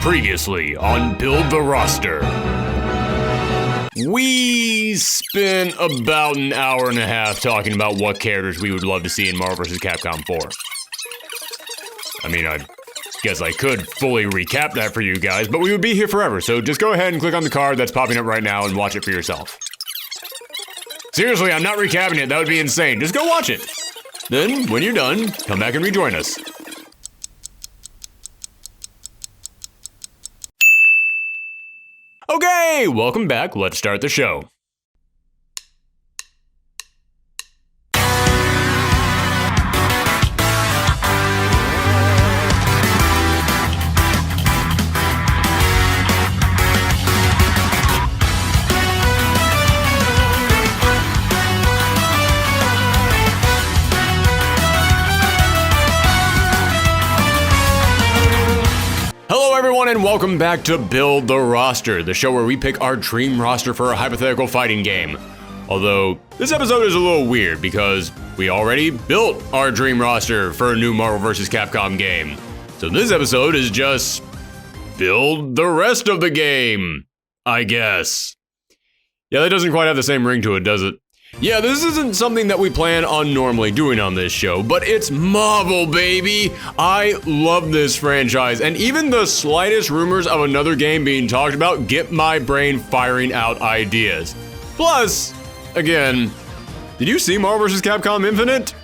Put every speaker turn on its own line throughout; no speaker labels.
Previously on Build the Roster. We spent about an hour and a half talking about what characters we would love to see in Marvel Vs. Capcom 4. I mean, I guess I could fully recap that for you guys, but we would be here forever, so just go ahead and click on the card that's popping up right now and watch it for yourself. Seriously, I'm not recapping it, that would be insane. Just go watch it. Then, when you're done, come back and rejoin us. Okay, welcome back. Let's start the show. And welcome back to Build the Roster, the show where we pick our dream roster for a hypothetical fighting game. Although, this episode is a little weird because we already built our dream roster for a new Marvel Vs. Capcom game. So this episode is just build the rest of the game, I guess. Yeah, that doesn't quite have the same ring to it, does it? Yeah, this isn't something that we plan on normally doing on this show, but it's Marvel, baby! I love this franchise, and even the slightest rumors of another game being talked about get my brain firing out ideas. Plus, again, did you see Marvel vs. Capcom Infinite?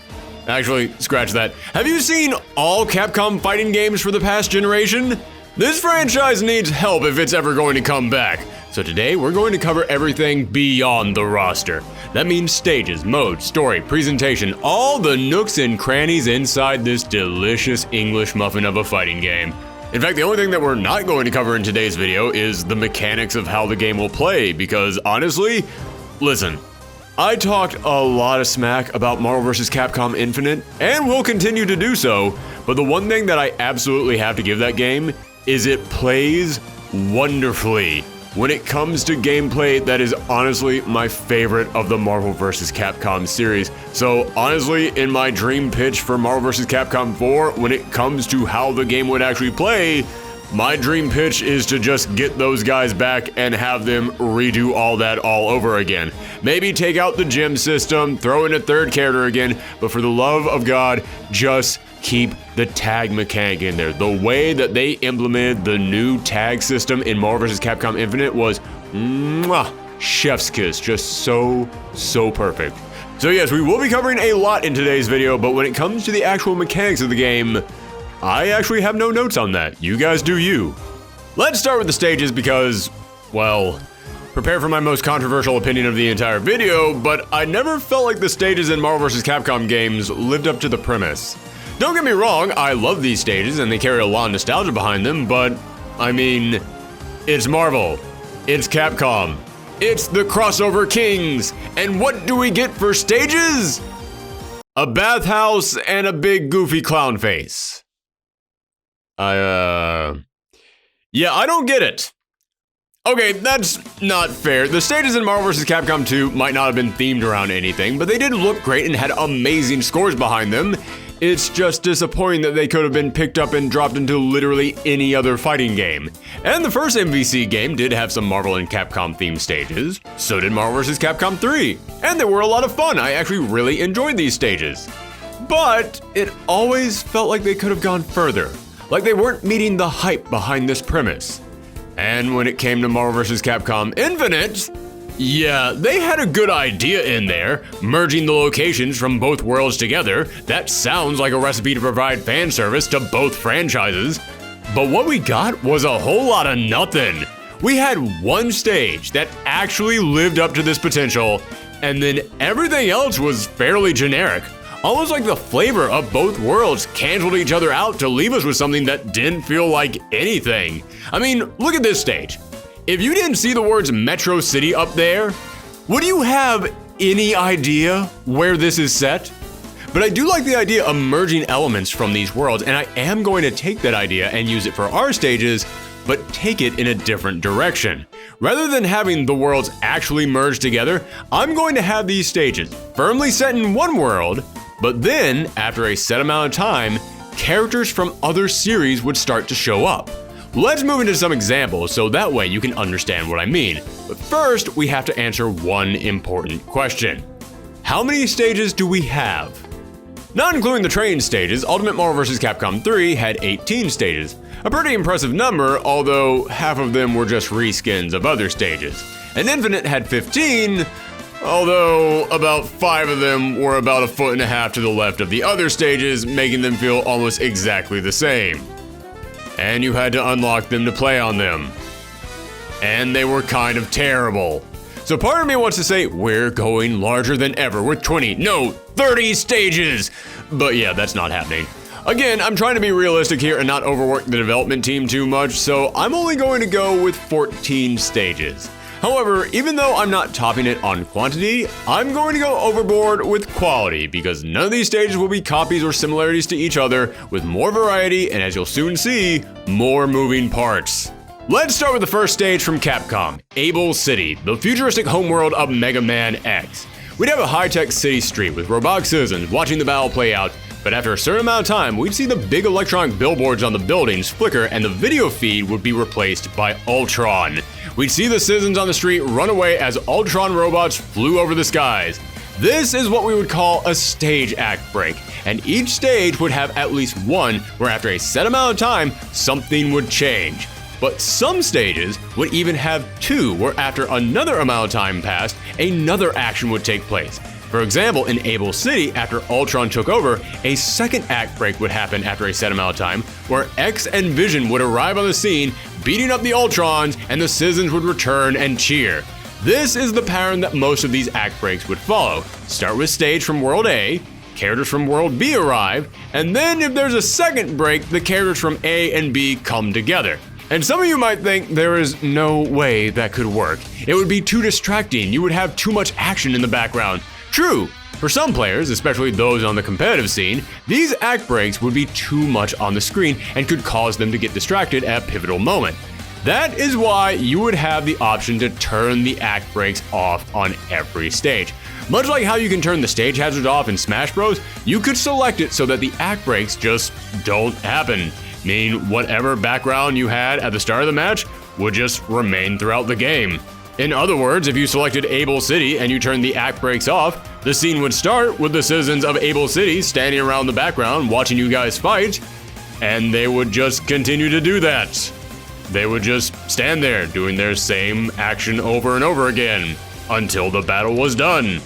Actually, scratch that. Have you seen all Capcom fighting games for the past generation? This franchise needs help if it's ever going to come back. So today, we're going to cover everything beyond the roster. That means stages, modes, story, presentation, all the nooks and crannies inside this delicious English muffin of a fighting game. In fact, the only thing that we're not going to cover in today's video is the mechanics of how the game will play, because honestly, listen, I talked a lot of smack about Marvel vs. Capcom Infinite, and will continue to do so, but the one thing that I absolutely have to give that game is it plays wonderfully. When it comes to gameplay, that is honestly my favorite of the Marvel vs. Capcom series. So honestly, in my dream pitch for Marvel vs. Capcom 4, when it comes to how the game would actually play, my dream pitch is to just get those guys back and have them redo all that all over again. Maybe take out the gym system, throw in a third character again, but for the love of God, just keep the tag mechanic in there. The way that they implemented the new tag system in Marvel vs. Capcom Infinite was chef's kiss, just so perfect. So yes, we will be covering a lot in today's video, but when it comes to the actual mechanics of the game, I actually have no notes on that. You guys do you. Let's start with the stages because, well, prepare for my most controversial opinion of the entire video, but I never felt like the stages in Marvel vs. Capcom games lived up to the premise. Don't get me wrong, I love these stages and they carry a lot of nostalgia behind them, but, I mean, it's Marvel, it's Capcom, it's the crossover kings, and what do we get for stages? A bathhouse and a big goofy clown face. Yeah, I don't get it. Okay, that's not fair. The stages in Marvel vs. Capcom 2 might not have been themed around anything, but they did look great and had amazing scores behind them. It's just disappointing that they could have been picked up and dropped into literally any other fighting game. And the first MVC game did have some Marvel and Capcom themed stages. So did Marvel vs. Capcom 3. And they were a lot of fun. I actually really enjoyed these stages. But it always felt like they could have gone further. Like they weren't meeting the hype behind this premise. And when it came to Marvel vs. Capcom Infinite, yeah, they had a good idea in there, merging the locations from both worlds together. That sounds like a recipe to provide fan service to both franchises. But what we got was a whole lot of nothing. We had one stage that actually lived up to this potential, and then everything else was fairly generic. Almost like the flavor of both worlds canceled each other out to leave us with something that didn't feel like anything. I mean, look at this stage. If you didn't see the words Metro City up there, would you have any idea where this is set? But I do like the idea of merging elements from these worlds, and I am going to take that idea and use it for our stages, but take it in a different direction. Rather than having the worlds actually merge together, I'm going to have these stages firmly set in one world, but then, after a set amount of time, characters from other series would start to show up. Let's move into some examples so that way you can understand what I mean. But first, we have to answer one important question. How many stages do we have? Not including the train stages, Ultimate Marvel vs. Capcom 3 had 18 stages. A pretty impressive number, although half of them were just reskins of other stages. And Infinite had 15, although about 5 of them were about a foot and a half to the left of the other stages, making them feel almost exactly the same. And you had to unlock them to play on them. And they were kind of terrible. So part of me wants to say, we're going larger than ever with 20, no, 30 stages! But yeah, that's not happening. Again, I'm trying to be realistic here and not overwork the development team too much, so I'm only going to go with 14 stages. However, even though I'm not topping it on quantity, I'm going to go overboard with quality because none of these stages will be copies or similarities to each other, with more variety and, as you'll soon see, more moving parts. Let's start with the first stage from Capcom, Able City, the futuristic homeworld of Mega Man X. We'd have a high-tech city street with robotic citizens watching the battle play out, but after a certain amount of time, we'd see the big electronic billboards on the buildings flicker and the video feed would be replaced by Ultron. We'd see the citizens on the street run away as Ultron robots flew over the skies. This is what we would call a stage act break, and each stage would have at least one where after a set amount of time, something would change. But some stages would even have 2 where after another amount of time passed, another action would take place. For example, in Able City, after Ultron took over, a second act break would happen after a set amount of time, where X and Vision would arrive on the scene, beating up the Ultrons, and the citizens would return and cheer. This is the pattern that most of these act breaks would follow. Start with stage from World A, characters from World B arrive, and then if there's a second break, the characters from A and B come together. And some of you might think there is no way that could work. It would be too distracting, you would have too much action in the background. True, for some players, especially those on the competitive scene, these act breaks would be too much on the screen and could cause them to get distracted at a pivotal moment. That is why you would have the option to turn the act breaks off on every stage. Much like how you can turn the stage hazards off in Smash Bros, you could select it so that the act breaks just don't happen. Meaning whatever background you had at the start of the match would just remain throughout the game. In other words, if you selected Able City and you turned the act breaks off, the scene would start with the citizens of Able City standing around the background watching you guys fight, and they would just continue to do that. They would just stand there doing their same action over and over again until the battle was done.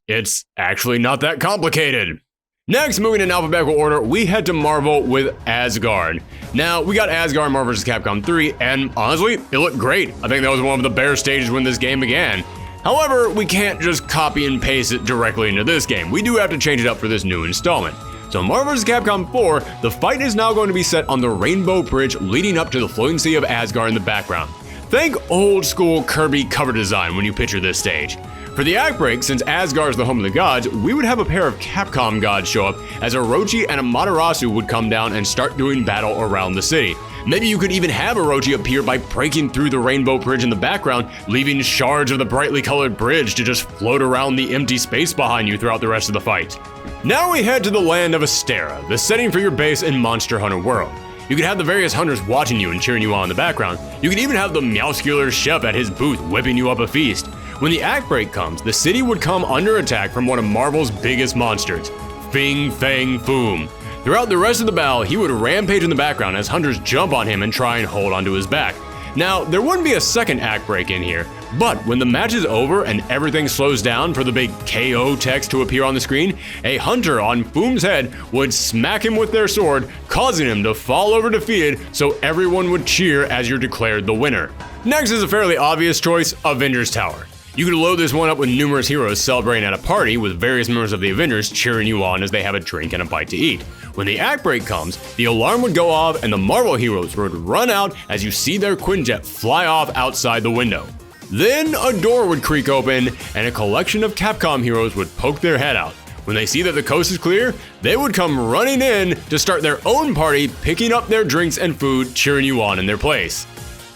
It's actually not that complicated. Next, moving in alphabetical order, we head to Marvel with Asgard. Now, we got Asgard Marvel vs. Capcom 3, and honestly, it looked great. I think that was one of the better stages when this game began. However, we can't just copy and paste it directly into this game. We do have to change it up for this new installment. So in Marvel vs. Capcom 4, the fight is now going to be set on the Rainbow Bridge leading up to the floating sea of Asgard in the background. Think old school Kirby cover design when you picture this stage. For the act break, since Asgard is the home of the gods, we would have a pair of Capcom gods show up as Orochi and Amaterasu would come down and start doing battle around the city. Maybe you could even have Orochi appear by breaking through the Rainbow Bridge in the background, leaving shards of the brightly colored bridge to just float around the empty space behind you throughout the rest of the fight. Now we head to the land of Astera, the setting for your base in Monster Hunter World. You could have the various hunters watching you and cheering you on in the background. You could even have the muscular chef at his booth whipping you up a feast. When the act break comes, the city would come under attack from one of Marvel's biggest monsters, Fing Fang Foom. Throughout the rest of the battle, he would rampage in the background as hunters jump on him and try and hold onto his back. Now, there wouldn't be a second act break in here, but when the match is over and everything slows down for the big KO text to appear on the screen, a hunter on Foom's head would smack him with their sword, causing him to fall over defeated so everyone would cheer as you're declared the winner. Next is a fairly obvious choice, Avengers Tower. You could load this one up with numerous heroes celebrating at a party with various members of the Avengers cheering you on as they have a drink and a bite to eat. When the act break comes, the alarm would go off and the Marvel heroes would run out as you see their Quinjet fly off outside the window. Then a door would creak open and a collection of Capcom heroes would poke their head out. When they see that the coast is clear, they would come running in to start their own party, picking up their drinks and food, cheering you on in their place.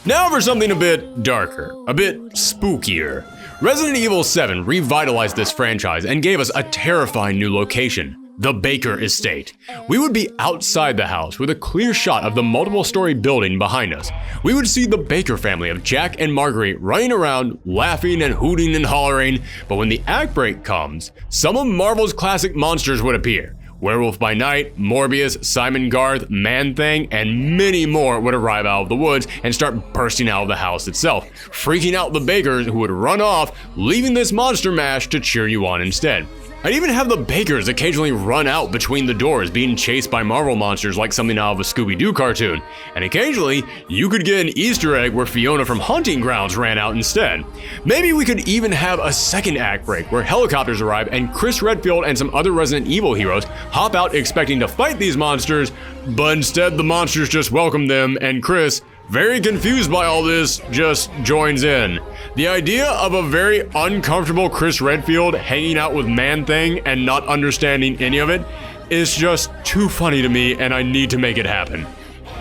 Now for something a bit darker, a bit spookier. Resident Evil 7 revitalized this franchise and gave us a terrifying new location, the Baker Estate. We would be outside the house with a clear shot of the multiple-story building behind us. We would see the Baker family of Jack and Marguerite running around, laughing and hooting and hollering, but when the act break comes, some of Marvel's classic monsters would appear. Werewolf by Night, Morbius, Simon Garth, Man-Thing, and many more would arrive out of the woods and start bursting out of the house itself, freaking out the Bakers, who would run off, leaving this monster mash to cheer you on instead. I'd even have the Bakers occasionally run out between the doors, being chased by Marvel monsters like something out of a Scooby-Doo cartoon. And occasionally, you could get an Easter egg where Fiona from Hunting Grounds ran out instead. Maybe we could even have a second act break where helicopters arrive and Chris Redfield and some other Resident Evil heroes hop out expecting to fight these monsters, but instead the monsters just welcome them and Chris, very confused by all this, just joins in. The idea of a very uncomfortable Chris Redfield hanging out with Man-Thing and not understanding any of it is just too funny to me, and I need to make it happen.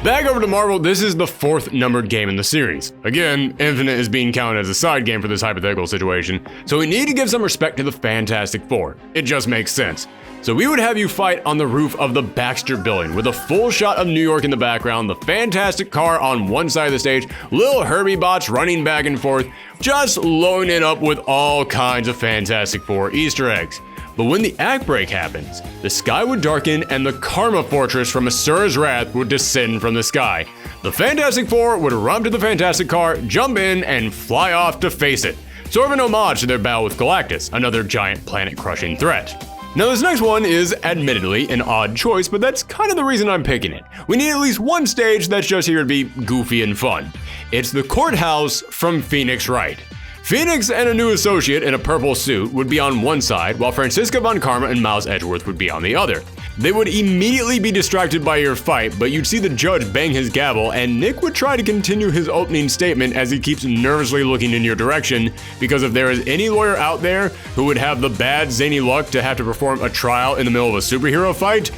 Back over to Marvel, this is the 4th numbered game in the series. Again, Infinite is being counted as a side game for this hypothetical situation, so we need to give some respect to the Fantastic Four. It just makes sense. So we would have you fight on the roof of the Baxter building with a full shot of New York in the background, the Fantastic car on one side of the stage, little Herbie bots running back and forth, just loading it up with all kinds of Fantastic Four Easter eggs. But when the act break happens, the sky would darken and the Karma Fortress from Asura's Wrath would descend from the sky. The Fantastic Four would run to the Fantastic car, jump in, and fly off to face it. Sort of an homage to their battle with Galactus, another giant planet-crushing threat. Now this next one is admittedly an odd choice, but that's kind of the reason I'm picking it. We need at least one stage that's just here to be goofy and fun. It's the courthouse from Phoenix Wright. Phoenix and a new associate in a purple suit would be on one side, while Franziska Von Karma and Miles Edgeworth would be on the other. They would immediately be distracted by your fight, but you'd see the judge bang his gavel, and Nick would try to continue his opening statement as he keeps nervously looking in your direction, because if there is any lawyer out there who would have the bad zany luck to have to perform a trial in the middle of a superhero fight,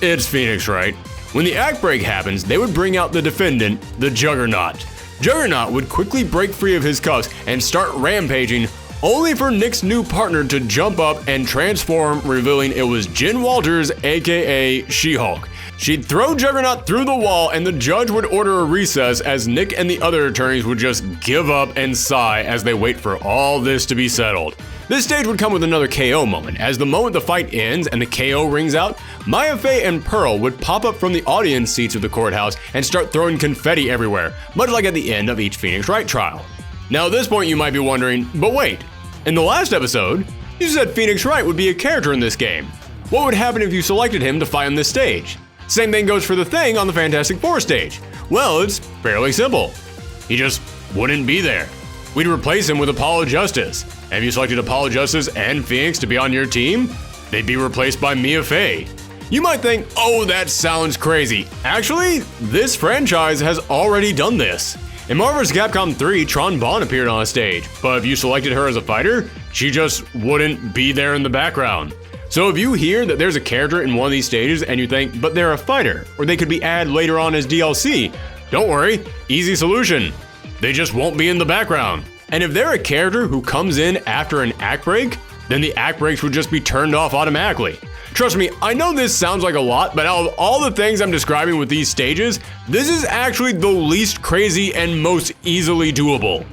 it's Phoenix Wright. When the act break happens, they would bring out the defendant, the Juggernaut. Juggernaut would quickly break free of his cuffs and start rampaging, only for Nick's new partner to jump up and transform, revealing it was Jen Walters, aka She-Hulk. She'd throw Juggernaut through the wall and the judge would order a recess as Nick and the other attorneys would just give up and sigh as they wait for all this to be settled. This stage would come with another KO moment, as the moment the fight ends and the KO rings out, Maya Fey and Pearl would pop up from the audience seats of the courthouse and start throwing confetti everywhere, much like at the end of each Phoenix Wright trial. Now at this point you might be wondering, but wait, in the last episode, you said Phoenix Wright would be a character in this game. What would happen if you selected him to fight on this stage? Same thing goes for the Thing on the Fantastic Four stage. Well, it's fairly simple. He just wouldn't be there. We'd replace him with Apollo Justice. Have you selected Apollo Justice and Phoenix to be on your team? They'd be replaced by Mia Fey. You might think, oh, that sounds crazy. Actually, this franchise has already done this. In Marvel Vs Capcom 3, Tron Bonne appeared on a stage, but if you selected her as a fighter, she just wouldn't be there in the background. So if you hear that there's a character in one of these stages and you think, but they're a fighter, or they could be added later on as DLC, don't worry, easy solution. They just won't be in the background. And if they're a character who comes in after an act break, then the act breaks would just be turned off automatically. Trust me, I know this sounds like a lot, but out of all the things I'm describing with these stages, this is actually the least crazy and most easily doable.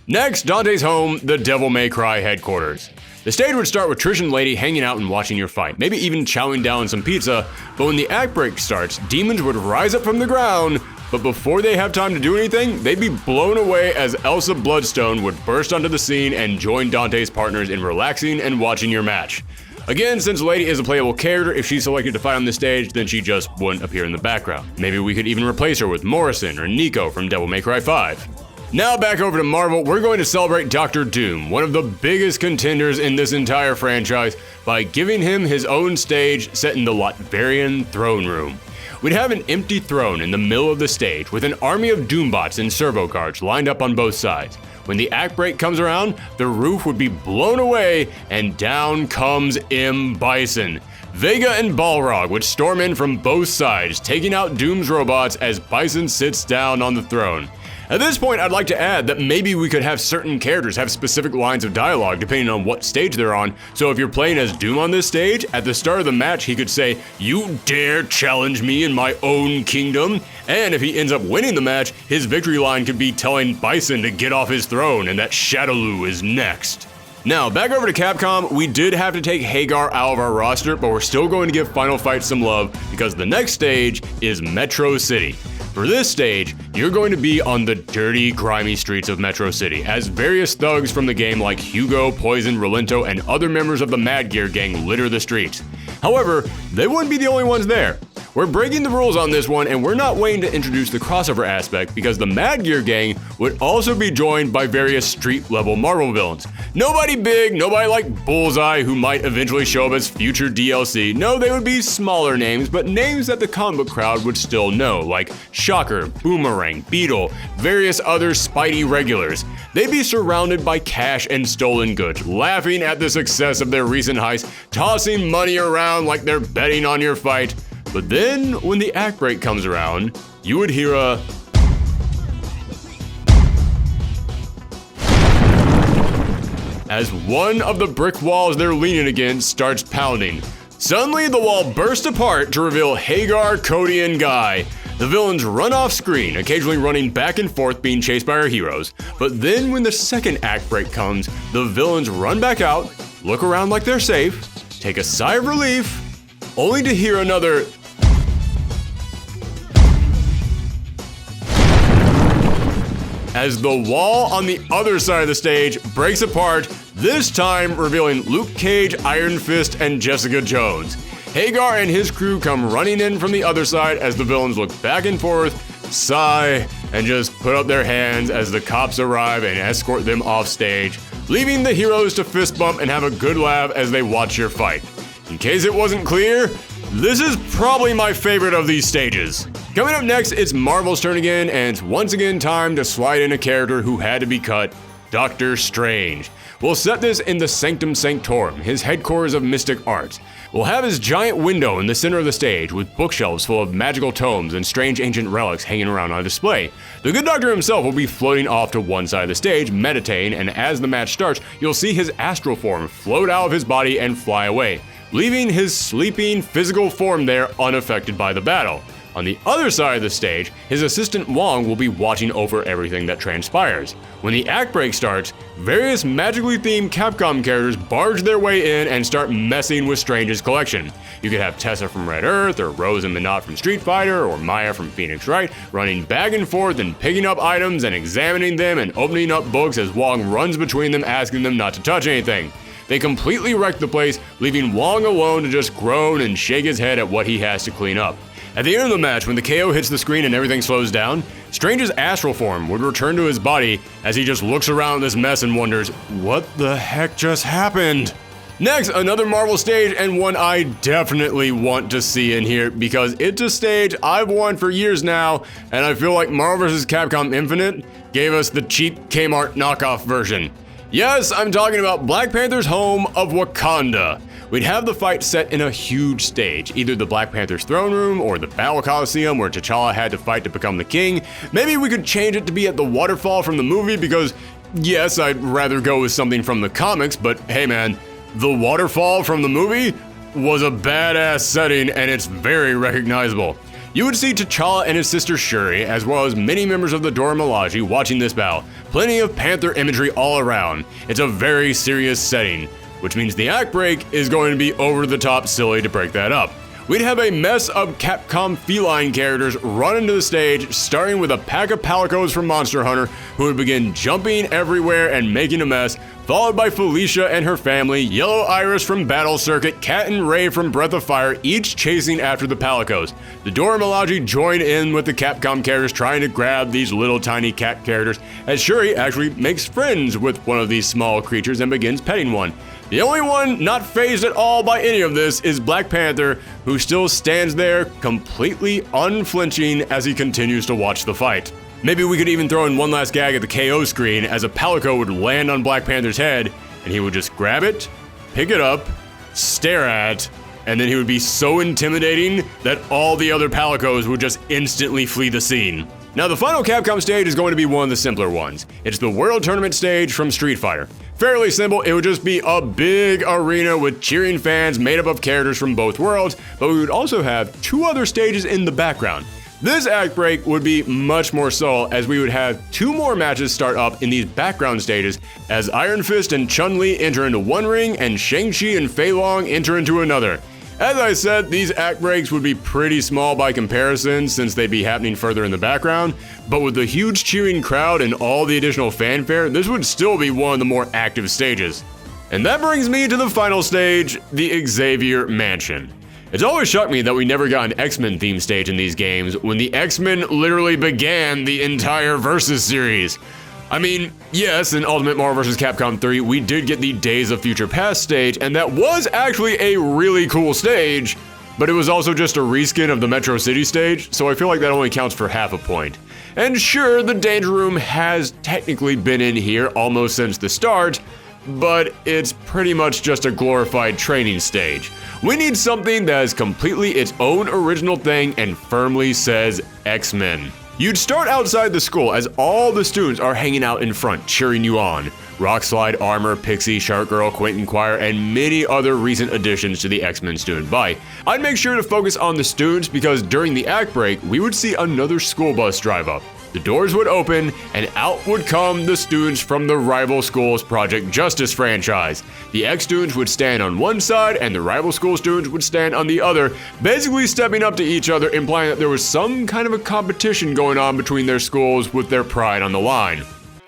Next, Dante's home, the Devil May Cry headquarters. The stage would start with Trish and Lady hanging out and watching your fight, maybe even chowing down some pizza, but when the act break starts, demons would rise up from the ground, but before they have time to do anything, they'd be blown away as Elsa Bloodstone would burst onto the scene and join Dante's partners in relaxing and watching your match. Again, since Lady is a playable character, if she's selected to fight on the stage, then she just wouldn't appear in the background. Maybe we could even replace her with Morrison or Nico from Devil May Cry 5. Now back over to Marvel, we're going to celebrate Doctor Doom, one of the biggest contenders in this entire franchise, by giving him his own stage set in the Latverian throne room. We'd have an empty throne in the middle of the stage with an army of Doombots and servo guards lined up on both sides. When the act break comes around, the roof would be blown away and down comes M. Bison. Vega and Balrog would storm in from both sides, taking out Doom's robots as Bison sits down on the throne. At this point, I'd like to add that maybe we could have certain characters have specific lines of dialogue depending on what stage they're on. So if you're playing as Doom on this stage, at the start of the match, he could say, "You dare challenge me in my own kingdom?" And if he ends up winning the match, his victory line could be telling Bison to get off his throne and that Shadowloo is next. Now, back over to Capcom, we did have to take Hagar out of our roster, but we're still going to give Final Fight some love because the next stage is Metro City. For this stage, you're going to be on the dirty, grimy streets of Metro City, as various thugs from the game like Hugo, Poison, Rolento, and other members of the Mad Gear gang litter the streets. However, they wouldn't be the only ones there. We're breaking the rules on this one, and we're not waiting to introduce the crossover aspect because the Mad Gear gang would also be joined by various street-level Marvel villains. Nobody big, nobody like Bullseye, who might eventually show up as future DLC. No, they would be smaller names, but names that the comic book crowd would still know, like Shocker, Boomerang, Beetle, various other Spidey regulars. They'd be surrounded by cash and stolen goods, laughing at the success of their recent heist, tossing money around like they're betting on your fight. But then, when the act break comes around, you would hear a as one of the brick walls they're leaning against starts pounding. Suddenly, the wall bursts apart to reveal Hagar, Cody, and Guy. The villains run off screen, occasionally running back and forth being chased by our heroes. But then when the second act break comes, the villains run back out, look around like they're safe, take a sigh of relief, only to hear another as the wall on the other side of the stage breaks apart, this time revealing Luke Cage, Iron Fist, and Jessica Jones. Hagar and his crew come running in from the other side as the villains look back and forth, sigh, and just put up their hands as the cops arrive and escort them off stage, leaving the heroes to fist bump and have a good laugh as they watch your fight. In case it wasn't clear, this is probably my favorite of these stages. Coming up next, it's Marvel's turn again, and it's once again time to slide in a character who had to be cut, Doctor Strange. We'll set this in the Sanctum Sanctorum, his headquarters of mystic arts. We'll have his giant window in the center of the stage with bookshelves full of magical tomes and strange ancient relics hanging around on display. The good doctor himself will be floating off to one side of the stage, meditating, and as the match starts, you'll see his astral form float out of his body and fly away, leaving his sleeping physical form there unaffected by the battle. On the other side of the stage, his assistant Wong will be watching over everything that transpires. When the act break starts, various magically themed Capcom characters barge their way in and start messing with Strange's collection. You could have Tessa from Red Earth, or Rose and Minot from Street Fighter, or Maya from Phoenix Wright, running back and forth and picking up items and examining them and opening up books as Wong runs between them asking them not to touch anything. They completely wreck the place, leaving Wong alone to just groan and shake his head at what he has to clean up. At the end of the match, when the KO hits the screen and everything slows down, Strange's astral form would return to his body as he just looks around this mess and wonders, what the heck just happened? Next, another Marvel stage, and one I definitely want to see in here because it's a stage I've won for years now, and I feel like Marvel vs. Capcom Infinite gave us the cheap Kmart knockoff version. Yes, I'm talking about Black Panther's home of Wakanda. We'd have the fight set in a huge stage, either the Black Panther's throne room or the Battle Coliseum where T'Challa had to fight to become the king. Maybe we could change it to be at the waterfall from the movie because, yes, I'd rather go with something from the comics, but hey man, the waterfall from the movie was a badass setting and it's very recognizable. You would see T'Challa and his sister Shuri, as well as many members of the Dora Milaje watching this battle. Plenty of Panther imagery all around. It's a very serious setting, which means the act break is going to be over the top silly to break that up. We'd have a mess of Capcom feline characters run into the stage, starting with a pack of palicos from Monster Hunter, who would begin jumping everywhere and making a mess, followed by Felicia and her family, Yellow Iris from Battle Circuit, Cat and Ray from Breath of Fire, each chasing after the palicos. The Dora Milaje join in with the Capcom characters trying to grab these little tiny cat characters, as Shuri actually makes friends with one of these small creatures and begins petting one. The only one not fazed at all by any of this is Black Panther, who still stands there completely unflinching as he continues to watch the fight. Maybe we could even throw in one last gag at the KO screen as a palico would land on Black Panther's head, and he would just grab it, pick it up, stare at, and then he would be so intimidating that all the other palicos would just instantly flee the scene. Now, the final Capcom stage is going to be one of the simpler ones. It's the World Tournament stage from Street Fighter. Fairly simple, it would just be a big arena with cheering fans made up of characters from both worlds, but we would also have 2 other stages in the background. This act break would be much more subtle, as we would have 2 more matches start up in these background stages as Iron Fist and Chun-Li enter into one ring and Shang-Chi and Fei Long enter into another. As I said, these act breaks would be pretty small by comparison since they'd be happening further in the background, but with the huge cheering crowd and all the additional fanfare, this would still be one of the more active stages. And that brings me to the final stage, the Xavier Mansion. It's always shocked me that we never got an X-Men themed stage in these games when the X-Men literally began the entire Versus series. I mean, yes, in Ultimate Marvel Vs Capcom 3, we did get the Days of Future Past stage, and that was actually a really cool stage, but it was also just a reskin of the Metro City stage, so I feel like that only counts for half a point. And sure, the Danger Room has technically been in here almost since the start, but it's pretty much just a glorified training stage. We need something that is completely its own original thing and firmly says X-Men. You'd start outside the school as all the students are hanging out in front cheering you on. Rockslide, Armor, Pixie, Shark Girl, Quentin Quire, and many other recent additions to the X-Men student body. I'd make sure to focus on the students because during the act break, we would see another school bus drive up. The doors would open, and out would come the students from the rival school's Project Justice franchise. The X students would stand on one side, and the rival school students would stand on the other, basically stepping up to each other, implying that there was some kind of a competition going on between their schools with their pride on the line.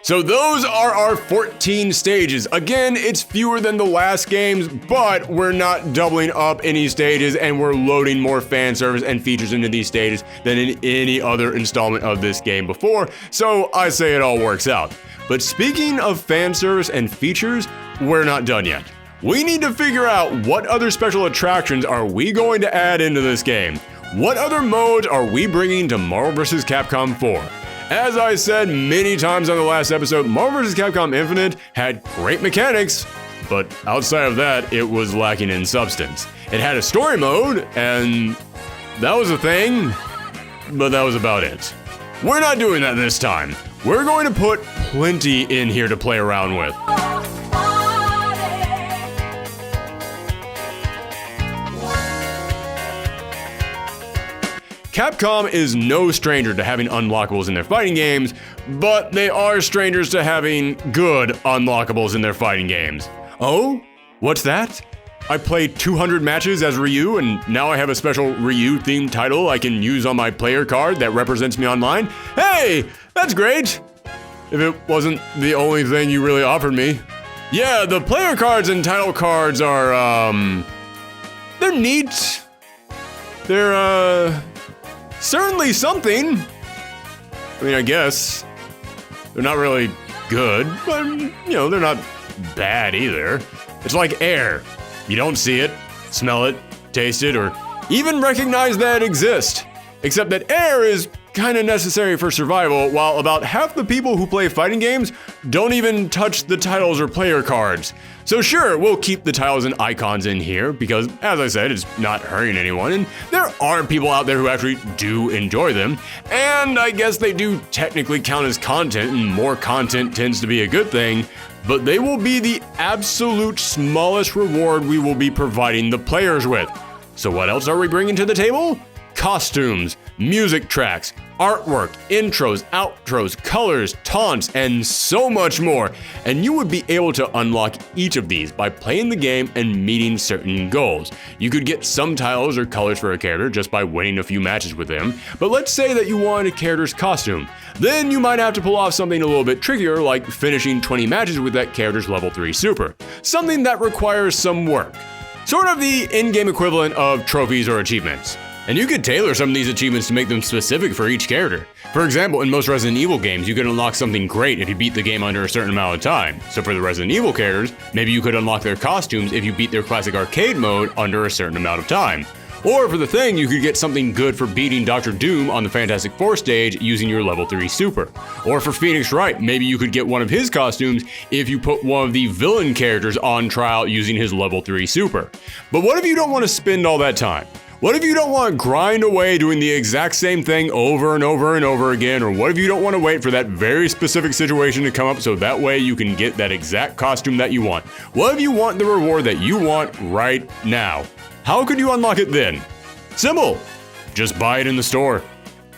So those are our 14 stages. Again, it's fewer than the last games, but we're not doubling up any stages and we're loading more fan service and features into these stages than in any other installment of this game before, so I say it all works out. But speaking of fan service and features, we're not done yet. We need to figure out what other special attractions are we going to add into this game. What other modes are we bringing to Marvel Vs Capcom 4? As I said many times on the last episode, Marvel vs. Capcom Infinite had great mechanics, but outside of that, it was lacking in substance. It had a story mode, and that was a thing, but that was about it. We're not doing that this time. We're going to put plenty in here to play around with. Capcom is no stranger to having unlockables in their fighting games, but they are strangers to having good unlockables in their fighting games. Oh? What's that? I played 200 matches as Ryu, and now I have a special Ryu-themed title I can use on my player card that represents me online? Hey! That's great! If it wasn't the only thing you really offered me. Yeah, the player cards and title cards are, they're neat. They're, certainly something. I mean, I guess. They're not really good, but, they're not bad either. It's like air. You don't see it, smell it, taste it, or even recognize that it exists. Except that air is kind of necessary for survival, while about half the people who play fighting games don't even touch the titles or player cards. So sure, we'll keep the titles and icons in here because, as I said, it's not hurting anyone, and there are people out there who actually do enjoy them, and I guess they do technically count as content, and more content tends to be a good thing, but they will be the absolute smallest reward we will be providing the players with. So what else are we bringing to the table? Costumes, music tracks, artwork, intros, outros, colors, taunts, and so much more. And you would be able to unlock each of these by playing the game and meeting certain goals. You could get some titles or colors for a character just by winning a few matches with them, but let's say that you wanted a character's costume. Then you might have to pull off something a little bit trickier like finishing 20 matches with that character's level 3 super. Something that requires some work. Sort of the in-game equivalent of trophies or achievements. And you could tailor some of these achievements to make them specific for each character. For example, in most Resident Evil games, you could unlock something great if you beat the game under a certain amount of time. So for the Resident Evil characters, maybe you could unlock their costumes if you beat their classic arcade mode under a certain amount of time. Or for the Thing, you could get something good for beating Dr. Doom on the Fantastic Four stage using your level 3 super. Or for Phoenix Wright, maybe you could get one of his costumes if you put one of the villain characters on trial using his level 3 super. But what if you don't want to spend all that time? What if you don't want to grind away doing the exact same thing over and over and over again? Or what if you don't want to wait for that very specific situation to come up so that way you can get that exact costume that you want? What if you want the reward that you want right now? How could you unlock it then? Simple. Just buy it in the store.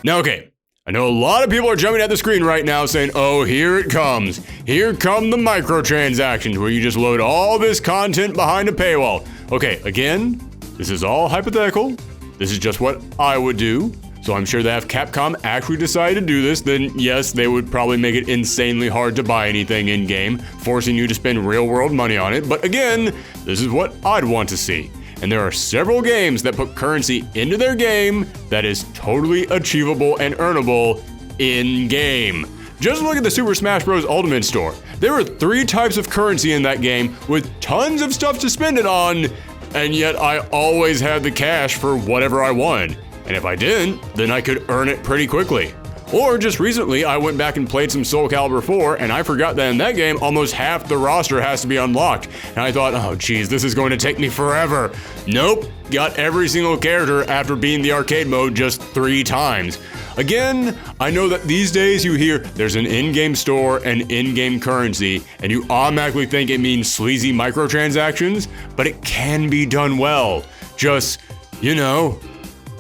Now, okay, I know a lot of people are jumping at the screen right now saying, oh, here it comes. Here come the microtransactions where you just load all this content behind a paywall. Okay, again, this is all hypothetical. This is just what I would do. So I'm sure that if Capcom actually decided to do this, then yes, they would probably make it insanely hard to buy anything in-game, forcing you to spend real-world money on it. But again, this is what I'd want to see. And there are several games that put currency into their game that is totally achievable and earnable in-game. Just look at the Super Smash Bros. Ultimate store. There were 3 types of currency in that game with tons of stuff to spend it on, and yet I always had the cash for whatever I wanted. And if I didn't, then I could earn it pretty quickly. Or just recently, I went back and played some Soul Calibur 4, and I forgot that in that game, almost half the roster has to be unlocked. And I thought, oh geez, this is going to take me forever. Nope, got every single character after beating the arcade mode just 3 times. Again, I know that these days you hear there's an in-game store and in-game currency, and you automatically think it means sleazy microtransactions, but it can be done well. Just, you know,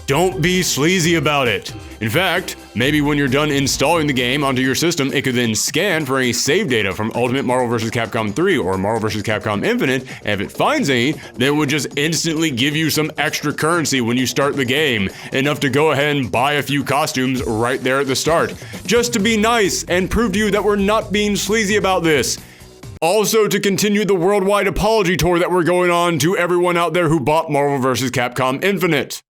don't be sleazy about it. In fact, maybe when you're done installing the game onto your system, it could then scan for any save data from Ultimate Marvel Vs. Capcom 3 or Marvel Vs. Capcom Infinite, and if it finds any, then it would just instantly give you some extra currency when you start the game, enough to go ahead and buy a few costumes right there at the start, just to be nice and prove to you that we're not being sleazy about this. Also, to continue the worldwide apology tour that we're going on to everyone out there who bought Marvel Vs. Capcom Infinite.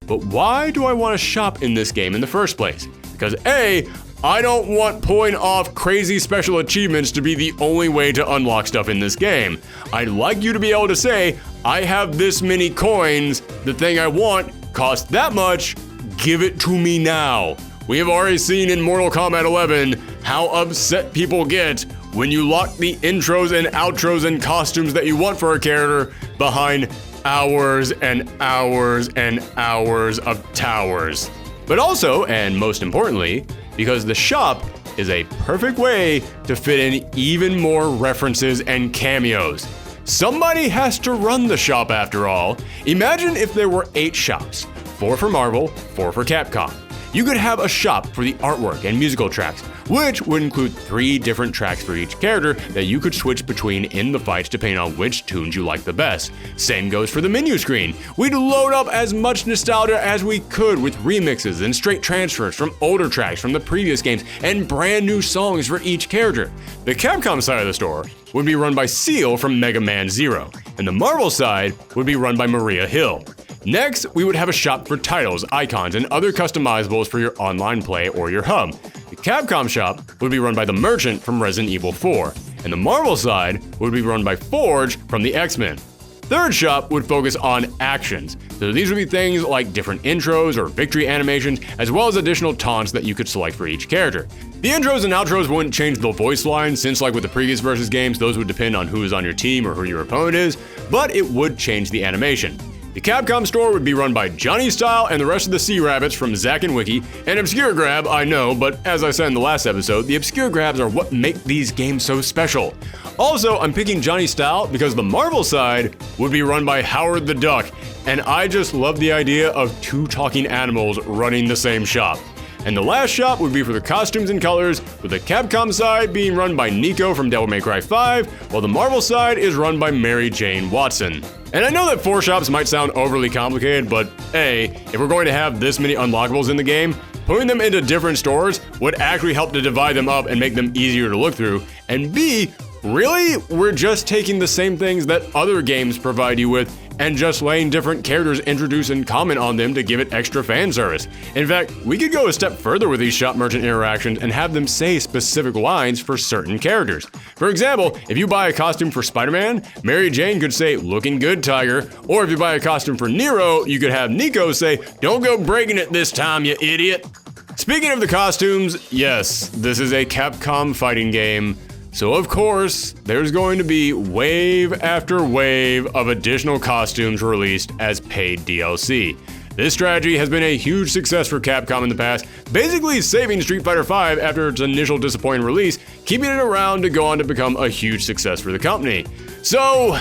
But why do I want to shop in this game in the first place? Because A, I don't want pulling off crazy special achievements to be the only way to unlock stuff in this game. I'd like you to be able to say, I have this many coins, the thing I want costs that much, give it to me now. We have already seen in Mortal Kombat 11 how upset people get when you lock the intros and outros and costumes that you want for a character behind hours and hours and hours of towers. But also, and most importantly, because the shop is a perfect way to fit in even more references and cameos. Somebody has to run the shop after all. Imagine if there were 8 shops, 4 for Marvel, 4 for Capcom. You could have a shop for the artwork and musical tracks, which would include 3 different tracks for each character that you could switch between in the fights depending on which tunes you like the best. Same goes for the menu screen. We'd load up as much nostalgia as we could with remixes and straight transfers from older tracks from the previous games and brand new songs for each character. The Capcom side of the store would be run by Seal from Mega Man Zero, and the Marvel side would be run by Maria Hill. Next, we would have a shop for titles, icons, and other customizables for your online play or your hub. The Capcom shop would be run by the Merchant from Resident Evil 4, and the Marvel side would be run by Forge from the X-Men. Third shop would focus on actions, so these would be things like different intros or victory animations, as well as additional taunts that you could select for each character. The intros and outros wouldn't change the voice lines, since like with the previous Versus games, those would depend on who is on your team or who your opponent is, but it would change the animation. The Capcom store would be run by Johnny Style and the rest of the Sea Rabbits from Zack and Wiki. An obscure grab, I know, but as I said in the last episode, the obscure grabs are what make these games so special. Also, I'm picking Johnny Style because the Marvel side would be run by Howard the Duck, and I just love the idea of 2 talking animals running the same shop. And the last shop would be for the costumes and colors, with the Capcom side being run by Nico from Devil May Cry 5, while the Marvel side is run by Mary Jane Watson. And I know that 4 shops might sound overly complicated, but A, if we're going to have this many unlockables in the game, putting them into different stores would actually help to divide them up and make them easier to look through, and B, really, we're just taking the same things that other games provide you with and just letting different characters introduce and comment on them to give it extra fan service. In fact, we could go a step further with these shop merchant interactions and have them say specific lines for certain characters. For example, if you buy a costume for Spider-Man, Mary Jane could say, "Looking good, Tiger." Or if you buy a costume for Nero, you could have Nico say, "Don't go breaking it this time, you idiot." Speaking of the costumes, yes, this is a Capcom fighting game. So of course, there's going to be wave after wave of additional costumes released as paid DLC. This strategy has been a huge success for Capcom in the past, basically saving Street Fighter V after its initial disappointing release, keeping it around to go on to become a huge success for the company. So,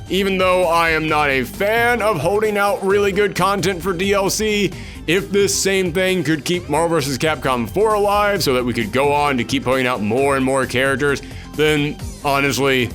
even though I am not a fan of holding out really good content for DLC, if this same thing could keep Marvel vs. Capcom 4 alive so that we could go on to keep putting out more and more characters, then honestly,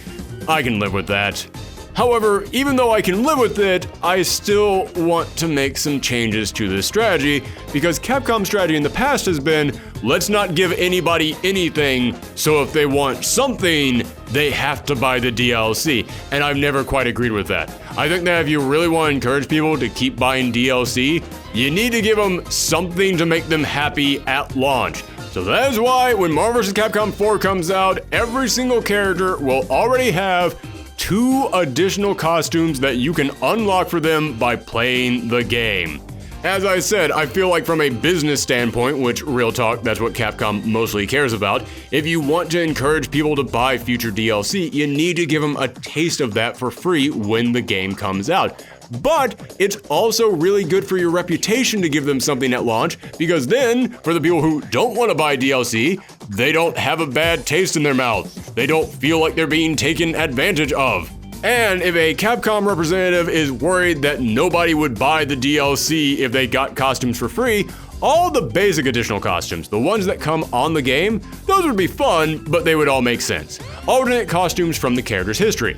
I can live with that. However, even though I can live with it, I still want to make some changes to this strategy, because Capcom's strategy in the past has been, let's not give anybody anything, so if they want something, they have to buy the DLC, and I've never quite agreed with that. I think that if you really want to encourage people to keep buying DLC, you need to give them something to make them happy at launch. So that is why when Marvel vs. Capcom 4 comes out, every single character will already have 2 additional costumes that you can unlock for them by playing the game. As I said, I feel like from a business standpoint, which real talk, that's what Capcom mostly cares about, if you want to encourage people to buy future DLC, you need to give them a taste of that for free when the game comes out. But it's also really good for your reputation to give them something at launch, because then, for the people who don't want to buy DLC, they don't have a bad taste in their mouth. They don't feel like they're being taken advantage of. And if a Capcom representative is worried that nobody would buy the DLC if they got costumes for free, all the basic additional costumes, the ones that come on the game, those would be fun, but they would all make sense. Alternate costumes from the character's history.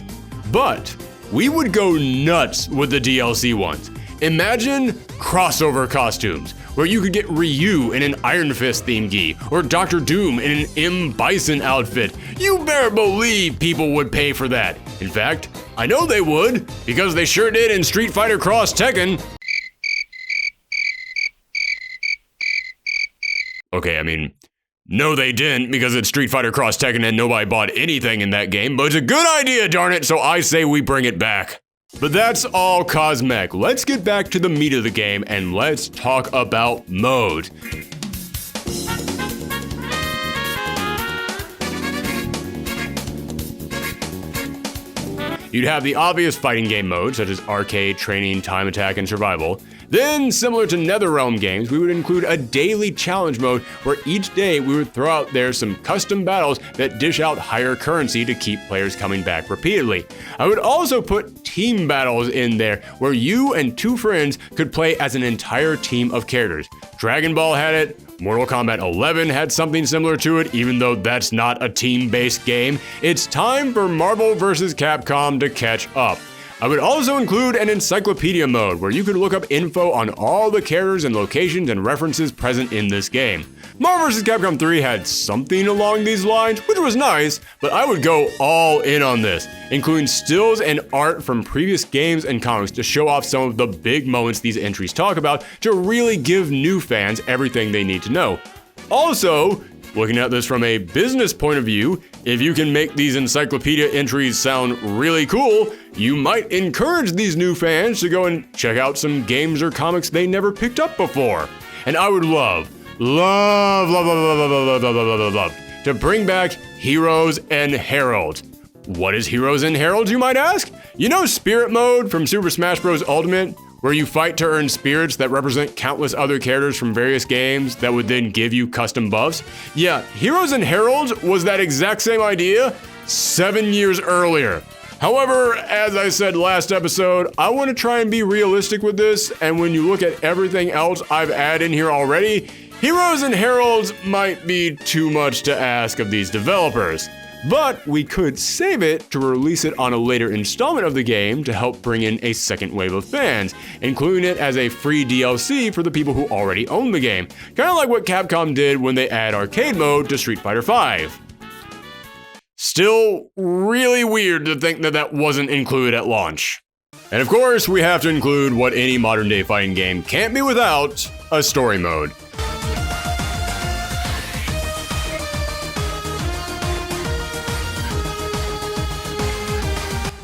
But we would go nuts with the DLC ones. Imagine crossover costumes, where you could get Ryu in an Iron Fist themed gi, or Dr. Doom in an M. Bison outfit. You better believe people would pay for that. In fact, I know they would, because they sure did in Street Fighter Cross Tekken. Okay, I mean, no they didn't, because it's Street Fighter Cross Tekken and nobody bought anything in that game, but it's a good idea, darn it, so I say we bring it back. But that's all cosmetic. Let's get back to the meat of the game and let's talk about mode. You'd have the obvious fighting game modes, such as arcade, training, time attack, and survival. Then, similar to NetherRealm games, we would include a daily challenge mode where each day we would throw out there some custom battles that dish out higher currency to keep players coming back repeatedly. I would also put team battles in there where you and 2 friends could play as an entire team of characters. Dragon Ball had it. Mortal Kombat 11 had something similar to it, even though that's not a team-based game. It's time for Marvel vs. Capcom to catch up. I would also include an encyclopedia mode where you could look up info on all the characters and locations and references present in this game. Marvel vs. Capcom 3 had something along these lines, which was nice, but I would go all in on this, including stills and art from previous games and comics to show off some of the big moments these entries talk about to really give new fans everything they need to know. Also, looking at this from a business point of view, if you can make these encyclopedia entries sound really cool, you might encourage these new fans to go and check out some games or comics they never picked up before. And I would love to bring back Heroes and Heralds. What is Heroes and Heralds, you might ask? You know Spirit Mode from Super Smash Bros. Ultimate, where you fight to earn spirits that represent countless other characters from various games that would then give you custom buffs? Yeah, Heroes and Heralds was that exact same idea 7 years earlier. However, as I said last episode, I want to try and be realistic with this, and when you look at everything else I've added in here already, Heroes and Heralds might be too much to ask of these developers. But we could save it to release it on a later installment of the game to help bring in a second wave of fans, including it as a free DLC for the people who already own the game. Kind of like what Capcom did when they add arcade mode to Street Fighter V. Still really weird to think that that wasn't included at launch. And of course, we have to include what any modern day fighting game can't be without, a story mode.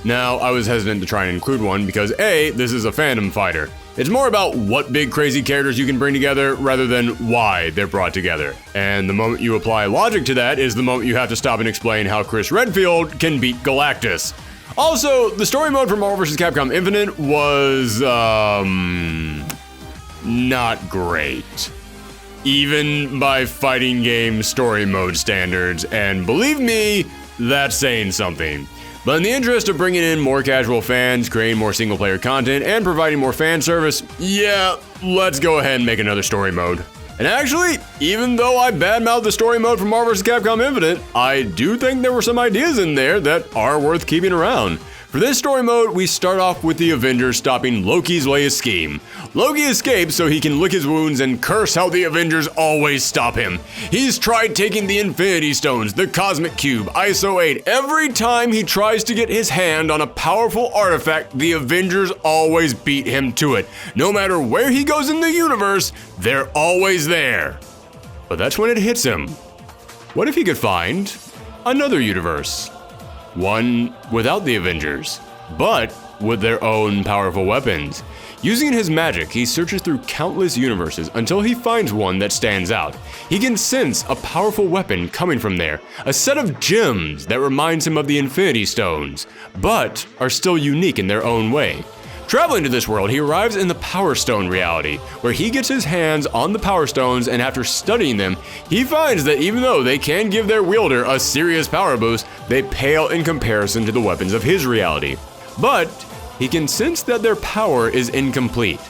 Now, I was hesitant to try and include one because A, this is a fandom fighter. It's more about what big crazy characters you can bring together rather than why they're brought together. And the moment you apply logic to that is the moment you have to stop and explain how Chris Redfield can beat Galactus. Also, the story mode for Marvel vs. Capcom Infinite was, not great. Even by fighting game story mode standards, and believe me, that's saying something. But in the interest of bringing in more casual fans, creating more single-player content, and providing more fan service, yeah, let's go ahead and make another story mode. And actually, even though I badmouthed the story mode from Marvel Vs Capcom Infinite, I do think there were some ideas in there that are worth keeping around. For this story mode, we start off with the Avengers stopping Loki's latest scheme. Loki escapes so he can lick his wounds and curse how the Avengers always stop him. He's tried taking the Infinity Stones, the Cosmic Cube, ISO 8. Every time he tries to get his hand on a powerful artifact, the Avengers always beat him to it. No matter where he goes in the universe, they're always there. But that's when it hits him. What if he could find another universe? One without the Avengers, but with their own powerful weapons. Using his magic, he searches through countless universes until he finds one that stands out. He can sense a powerful weapon coming from there, a set of gems that reminds him of the Infinity Stones, but are still unique in their own way. Traveling to this world, he arrives in the Power Stone reality, where he gets his hands on the Power Stones, and after studying them, he finds that even though they can give their wielder a serious power boost, they pale in comparison to the weapons of his reality. But he can sense that their power is incomplete.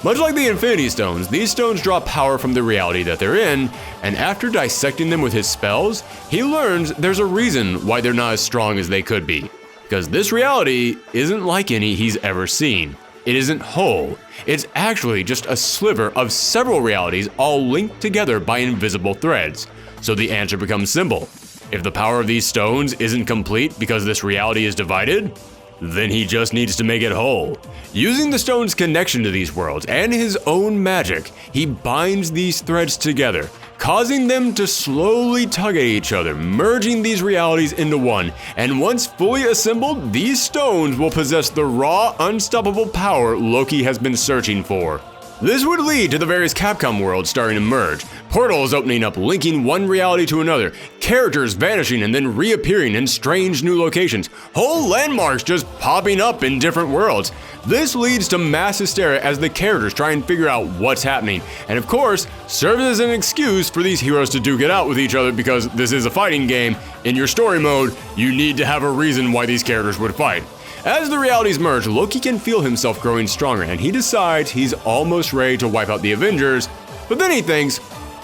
Much like the Infinity Stones, these stones draw power from the reality that they're in, and after dissecting them with his spells, he learns there's a reason why they're not as strong as they could be. Because this reality isn't like any he's ever seen. It isn't whole. It's actually just a sliver of several realities all linked together by invisible threads. So the answer becomes simple. If the power of these stones isn't complete because this reality is divided, then he just needs to make it whole. Using the stone's connection to these worlds and his own magic, he binds these threads together, causing them to slowly tug at each other, merging these realities into one. And once fully assembled, these stones will possess the raw, unstoppable power Loki has been searching for. This would lead to the various Capcom worlds starting to merge, portals opening up linking one reality to another, characters vanishing and then reappearing in strange new locations, whole landmarks just popping up in different worlds. This leads to mass hysteria as the characters try and figure out what's happening, and of course, serves as an excuse for these heroes to duke it out with each other because this is a fighting game. In your story mode, you need to have a reason why these characters would fight. As the realities merge, Loki can feel himself growing stronger, and he decides he's almost ready to wipe out the Avengers, but then he thinks,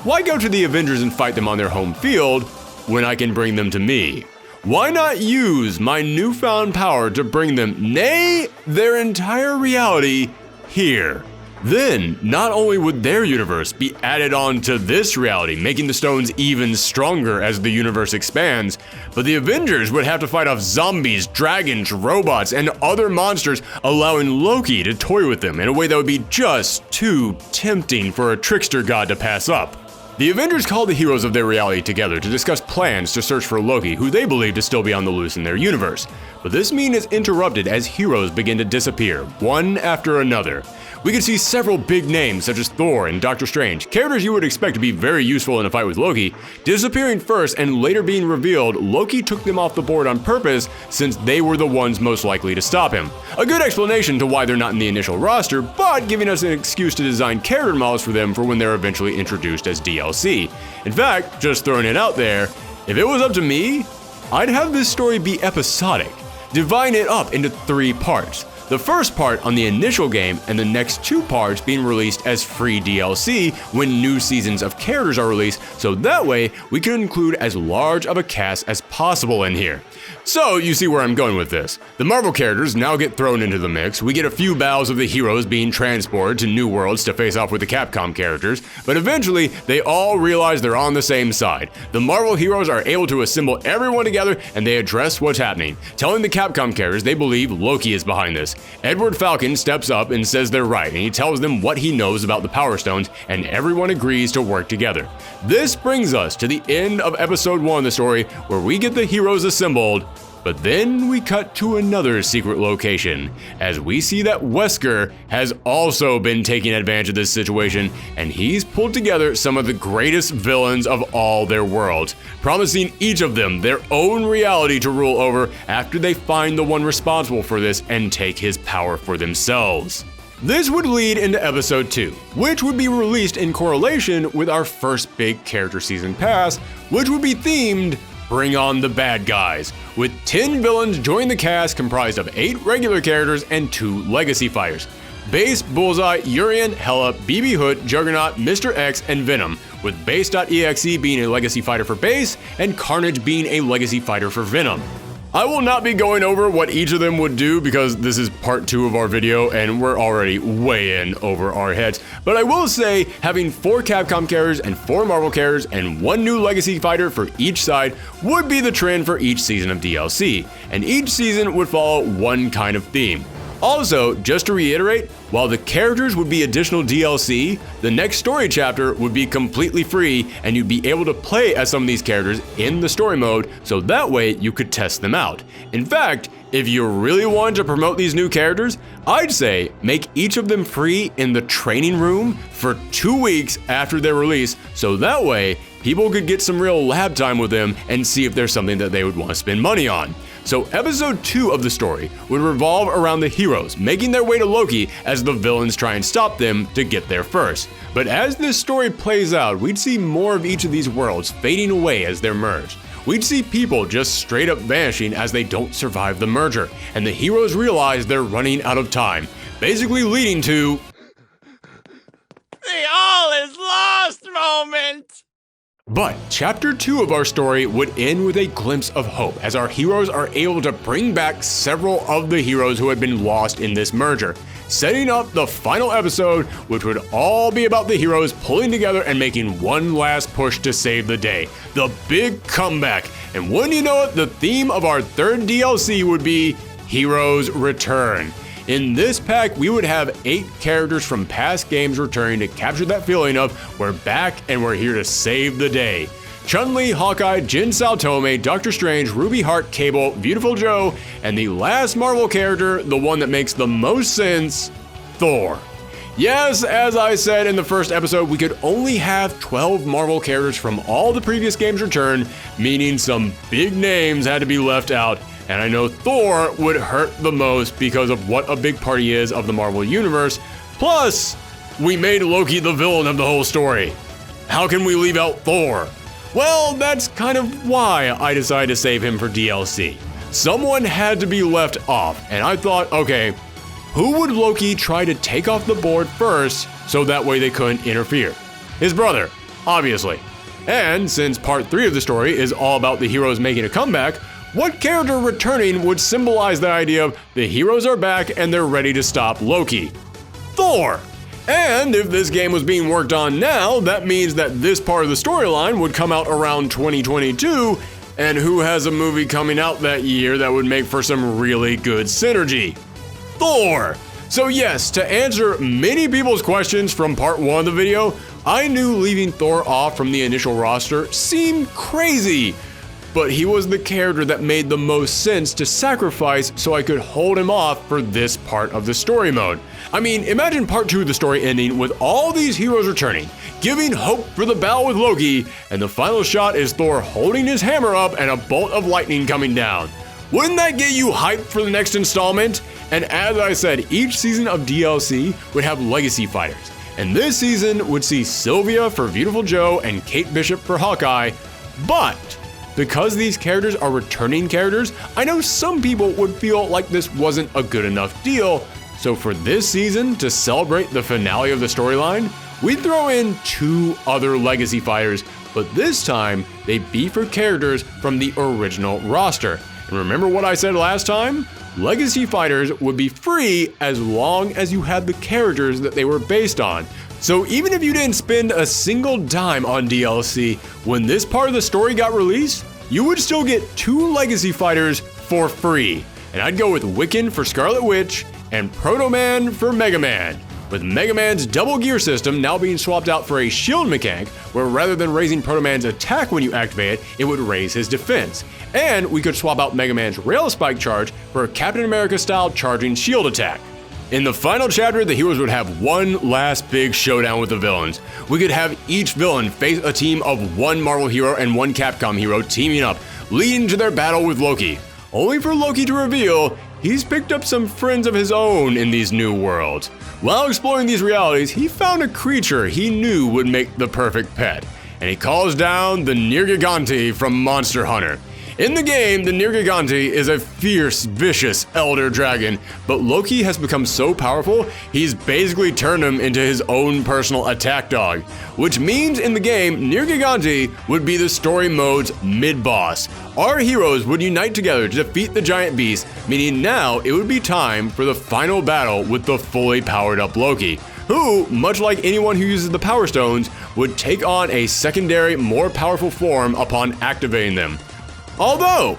why go to the Avengers and fight them on their home field when I can bring them to me? Why not use my newfound power to bring them, nay, their entire reality, here? Then, not only would their universe be added on to this reality, making the stones even stronger as the universe expands, but the Avengers would have to fight off zombies, dragons, robots, and other monsters, allowing Loki to toy with them in a way that would be just too tempting for a trickster god to pass up. The Avengers call the heroes of their reality together to discuss plans to search for Loki, who they believe to still be on the loose in their universe. But this meeting is interrupted as heroes begin to disappear, one after another. We can see several big names such as Thor and Doctor Strange, characters you would expect to be very useful in a fight with Loki, disappearing first and later being revealed Loki took them off the board on purpose since they were the ones most likely to stop him. A good explanation to why they're not in the initial roster, but giving us an excuse to design character models for them for when they're eventually introduced as DLC. In fact, just throwing it out there, if it was up to me, I'd have this story be episodic, dividing it up into 3 parts. The first part on the initial game, and the next 2 parts being released as free DLC when new seasons of characters are released, so that way we can include as large of a cast as possible in here. So you see where I'm going with this. The Marvel characters now get thrown into the mix, we get a few battles of the heroes being transported to new worlds to face off with the Capcom characters, but eventually they all realize they're on the same side. The Marvel heroes are able to assemble everyone together and they address what's happening, telling the Capcom characters they believe Loki is behind this. Edward Falcon steps up and says they're right, and he tells them what he knows about the Power Stones, and everyone agrees to work together. This brings us to the end of episode 1 of the story, where we get the heroes assembled, but then we cut to another secret location, as we see that Wesker has also been taking advantage of this situation, and he's pulled together some of the greatest villains of all their worlds, promising each of them their own reality to rule over after they find the one responsible for this and take his power for themselves. This would lead into episode 2, which would be released in correlation with our first big character season pass, which would be themed Bring On the Bad Guys, with 10 villains joining the cast comprised of 8 regular characters and 2 legacy fighters. Base, Bullseye, Urian, Hela, BB Hood, Juggernaut, Mr. X, and Venom, with Base.exe being a legacy fighter for Base, and Carnage being a legacy fighter for Venom. I will not be going over what each of them would do because this is part 2 of our video and we're already way in over our heads. But I will say having 4 Capcom characters and 4 Marvel characters and 1 new legacy fighter for each side would be the trend for each season of DLC, and each season would follow one kind of theme. Also, just to reiterate, while the characters would be additional DLC, the next story chapter would be completely free and you'd be able to play as some of these characters in the story mode, so that way you could test them out. In fact, if you really want to promote these new characters, I'd say make each of them free in the training room for 2 weeks after their release, so that way people could get some real lab time with them and see if there's something that they would want to spend money on. So episode 2 of the story would revolve around the heroes making their way to Loki as the villains try and stop them to get there first. But as this story plays out, we'd see more of each of these worlds fading away as they're merged. We'd see people just straight up vanishing as they don't survive the merger, and the heroes realize they're running out of time, basically leading to
the all is lost moment!
But Chapter 2 of our story would end with a glimpse of hope as our heroes are able to bring back several of the heroes who had been lost in this merger, setting up the final episode, which would all be about the heroes pulling together and making one last push to save the day, the big comeback. And wouldn't you know it, the theme of our 3rd DLC would be Heroes Return. In this pack, we would have 8 characters from past games returning to capture that feeling of we're back and we're here to save the day. Chun-Li, Hawkeye, Jin Saotome, Doctor Strange, Ruby Heart, Cable, Beautiful Joe, and the last Marvel character, the one that makes the most sense, Thor. Yes, as I said in the first episode, we could only have 12 Marvel characters from all the previous games return, meaning some big names had to be left out. And I know Thor would hurt the most because of what a big part he is of the Marvel Universe. Plus, we made Loki the villain of the whole story. How can we leave out Thor? Well, that's kind of why I decided to save him for DLC. Someone had to be left off, and I thought, okay, who would Loki try to take off the board first so that way they couldn't interfere? His brother, obviously. And since part 3 of the story is all about the heroes making a comeback, what character returning would symbolize the idea of the heroes are back and they're ready to stop Loki? Thor! And if this game was being worked on now, that means that this part of the storyline would come out around 2022, and who has a movie coming out that year that would make for some really good synergy? Thor! So yes, to answer many people's questions from part 1 of the video, I knew leaving Thor off from the initial roster seemed crazy. But he was the character that made the most sense to sacrifice so I could hold him off for this part of the story mode. I mean, imagine part 2 of the story ending with all these heroes returning, giving hope for the battle with Loki, and the final shot is Thor holding his hammer up and a bolt of lightning coming down. Wouldn't that get you hyped for the next installment? And as I said, each season of DLC would have legacy fighters, and this season would see Sylvia for Beautiful Joe and Kate Bishop for Hawkeye, but because these characters are returning characters, I know some people would feel like this wasn't a good enough deal, so for this season, to celebrate the finale of the storyline, we throw in 2 other legacy fighters, but this time, they'd be for characters from the original roster. And remember what I said last time? Legacy fighters would be free as long as you had the characters that they were based on. So even if you didn't spend a single dime on DLC, when this part of the story got released, you would still get 2 legacy fighters for free. And I'd go with Wiccan for Scarlet Witch and Proto Man for Mega Man, with Mega Man's double gear system now being swapped out for a shield mechanic, where rather than raising Proto Man's attack when you activate it, it would raise his defense. And we could swap out Mega Man's rail spike charge for a Captain America style charging shield attack. In the final chapter, the heroes would have one last big showdown with the villains. We could have each villain face a team of 1 Marvel hero and 1 Capcom hero teaming up, leading to their battle with Loki, only for Loki to reveal he's picked up some friends of his own in these new worlds. While exploring these realities, he found a creature he knew would make the perfect pet, and he calls down the Nergigante from Monster Hunter. In the game, the Nergigante is a fierce, vicious elder dragon, but Loki has become so powerful, he's basically turned him into his own personal attack dog, which means in the game, Nergigante would be the story mode's mid-boss. Our heroes would unite together to defeat the giant beast, meaning now it would be time for the final battle with the fully powered up Loki, who, much like anyone who uses the Power Stones, would take on a secondary, more powerful form upon activating them. Although,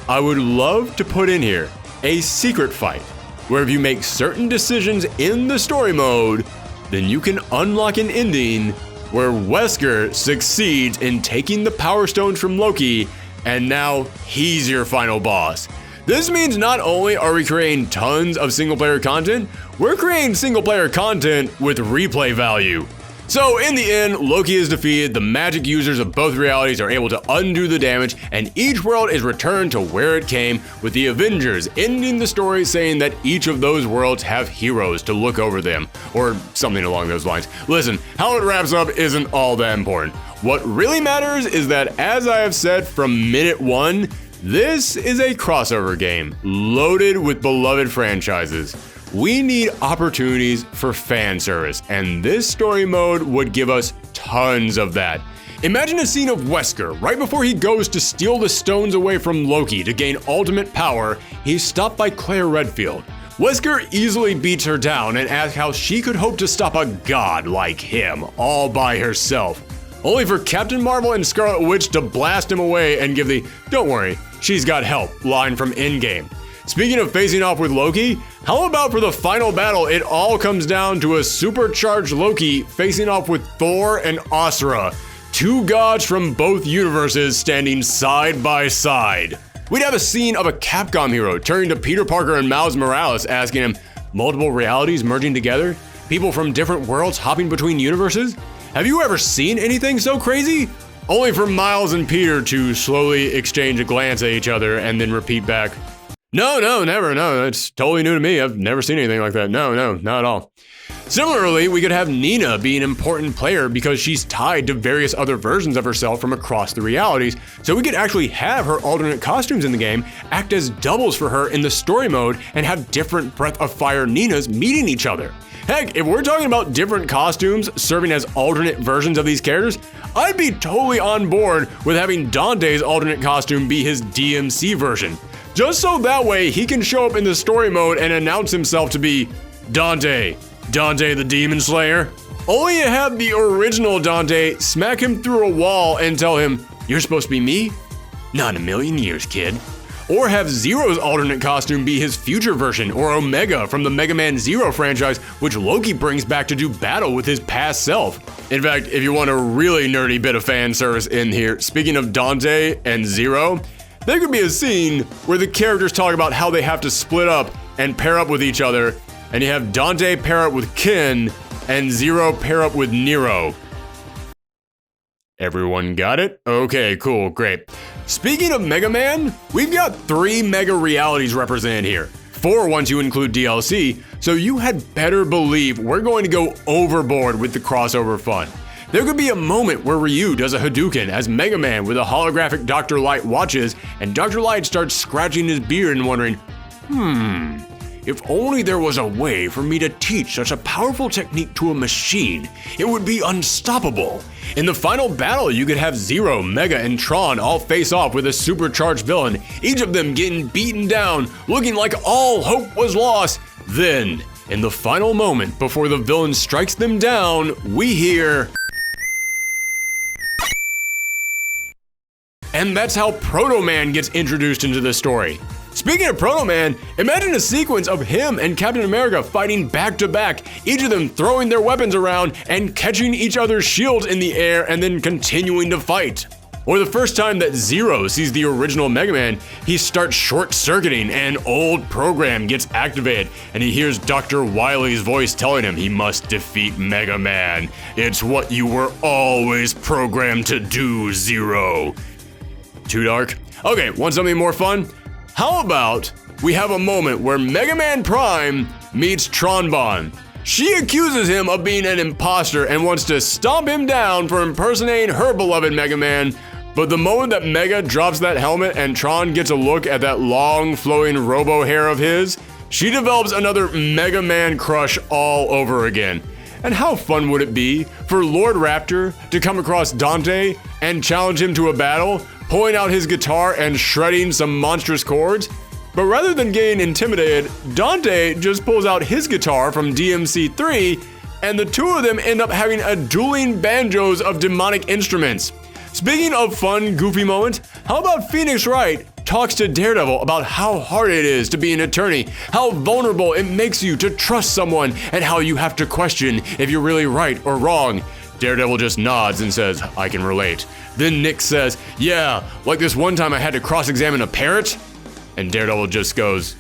I would love to put in here a secret fight, where if you make certain decisions in the story mode, then you can unlock an ending where Wesker succeeds in taking the Power Stones from Loki, and now he's your final boss. This means not only are we creating tons of single-player content, we're creating single-player content with replay value. So in the end, Loki is defeated, the magic users of both realities are able to undo the damage, and each world is returned to where it came, with the Avengers ending the story saying that each of those worlds have heroes to look over them, or something along those lines. Listen, how it wraps up isn't all that important. What really matters is that, as I have said from minute one, this is a crossover game, loaded with beloved franchises. We need opportunities for fan service, and this story mode would give us tons of that. Imagine a scene of Wesker right before he goes to steal the stones away from Loki to gain ultimate power. He's stopped by Claire Redfield. Wesker easily beats her down and asks how she could hope to stop a god like him all by herself, only for Captain Marvel and Scarlet Witch to blast him away and give the "don't worry, she's got help" line from Endgame. Speaking of facing off with Loki, how about for the final battle, it all comes down to a supercharged Loki facing off with Thor and Asura, two gods from both universes standing side by side. We'd have a scene of a Capcom hero turning to Peter Parker and Miles Morales asking him, multiple realities merging together? People from different worlds hopping between universes? Have you ever seen anything so crazy? Only for Miles and Peter to slowly exchange a glance at each other and then repeat back, No, never, no, it's totally new to me. I've never seen anything like that. No, not at all. Similarly, we could have Nina be an important player because she's tied to various other versions of herself from across the realities, so we could actually have her alternate costumes in the game act as doubles for her in the story mode and have different Breath of Fire Ninas meeting each other. Heck, if we're talking about different costumes serving as alternate versions of these characters, I'd be totally on board with having Dante's alternate costume be his DMC version. Just so that way he can show up in the story mode and announce himself to be Dante the Demon Slayer. Only to have the original Dante smack him through a wall and tell him, "You're supposed to be me? Not in a million years, kid." Or have Zero's alternate costume be his future version, or Omega from the Mega Man Zero franchise, which Loki brings back to do battle with his past self. In fact, if you want a really nerdy bit of fan service in here, speaking of Dante and Zero, there could be a scene where the characters talk about how they have to split up and pair up with each other, and you have Dante pair up with Ken and Zero pair up with Nero. Everyone got it? Okay, cool, great. Speaking of Mega Man, we've got 3 Mega realities represented here. 4 once you include DLC, so you had better believe we're going to go overboard with the crossover fun. There could be a moment where Ryu does a Hadouken as Mega Man with a holographic Dr. Light watches, and Dr. Light starts scratching his beard and wondering, if only there was a way for me to teach such a powerful technique to a machine, it would be unstoppable. In the final battle, you could have Zero, Mega, and Tron all face off with a supercharged villain, each of them getting beaten down, looking like all hope was lost. Then, in the final moment before the villain strikes them down, we hear... And that's how Proto Man gets introduced into the story. Speaking of Proto Man, imagine a sequence of him and Captain America fighting back to back, each of them throwing their weapons around and catching each other's shields in the air and then continuing to fight. Or the first time that Zero sees the original Mega Man, he starts short-circuiting and an old program gets activated, and he hears Dr. Wily's voice telling him he must defeat Mega Man. It's what you were always programmed to do, Zero. Too dark? Okay, want something more fun? How about we have a moment where Mega Man Prime meets Tronbon. She accuses him of being an imposter and wants to stomp him down for impersonating her beloved Mega Man. But the moment that Mega drops that helmet and Tron gets a look at that long flowing robo hair of his, she develops another Mega Man crush all over again. And how fun would it be for Lord Raptor to come across Dante and challenge him to a battle, pulling out his guitar and shredding some monstrous chords? But rather than getting intimidated, Dante just pulls out his guitar from DMC3, and the two of them end up having a dueling banjos of demonic instruments. Speaking of fun, goofy moments, how about Phoenix Wright talks to Daredevil about how hard it is to be an attorney, how vulnerable it makes you to trust someone, and how you have to question if you're really right or wrong. Daredevil just nods and says, I can relate. Then Nick says, yeah, like this one time I had to cross-examine a parrot. And Daredevil just goes,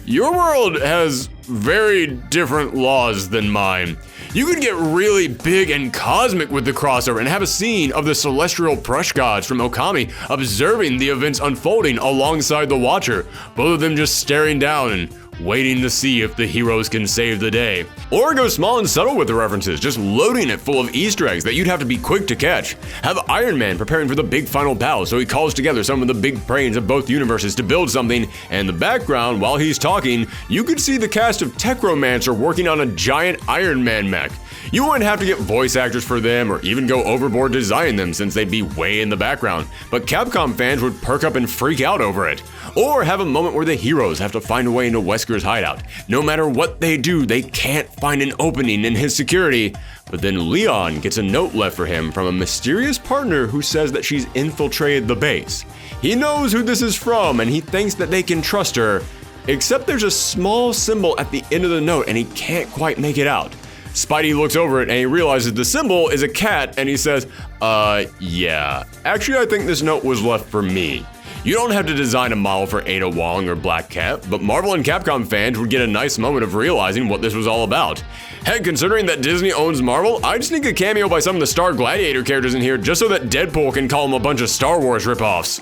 your world has very different laws than mine. You could get really big and cosmic with the crossover and have a scene of the celestial brush gods from Okami observing the events unfolding alongside the Watcher, both of them just staring down and waiting to see if the heroes can save the day. Or go small and subtle with the references, just loading it full of Easter eggs that you'd have to be quick to catch. Have Iron Man preparing for the big final battle, so he calls together some of the big brains of both universes to build something, and in the background, while he's talking, you could see the cast of Techromancer working on a giant Iron Man mech. You wouldn't have to get voice actors for them or even go overboard designing them since they'd be way in the background, but Capcom fans would perk up and freak out over it. Or have a moment where the heroes have to find a way into Wesker's hideout. No matter what they do, they can't find an opening in his security. But then Leon gets a note left for him from a mysterious partner who says that she's infiltrated the base. He knows who this is from and he thinks that they can trust her, except there's a small symbol at the end of the note and he can't quite make it out. Spidey looks over it and he realizes the symbol is a cat and he says, yeah, actually I think this note was left for me. You don't have to design a model for Ada Wong or Black Cat, but Marvel and Capcom fans would get a nice moment of realizing what this was all about. Heck, considering that Disney owns Marvel, I'd sneak a cameo by some of the Star Gladiator characters in here just so that Deadpool can call them a bunch of Star Wars ripoffs.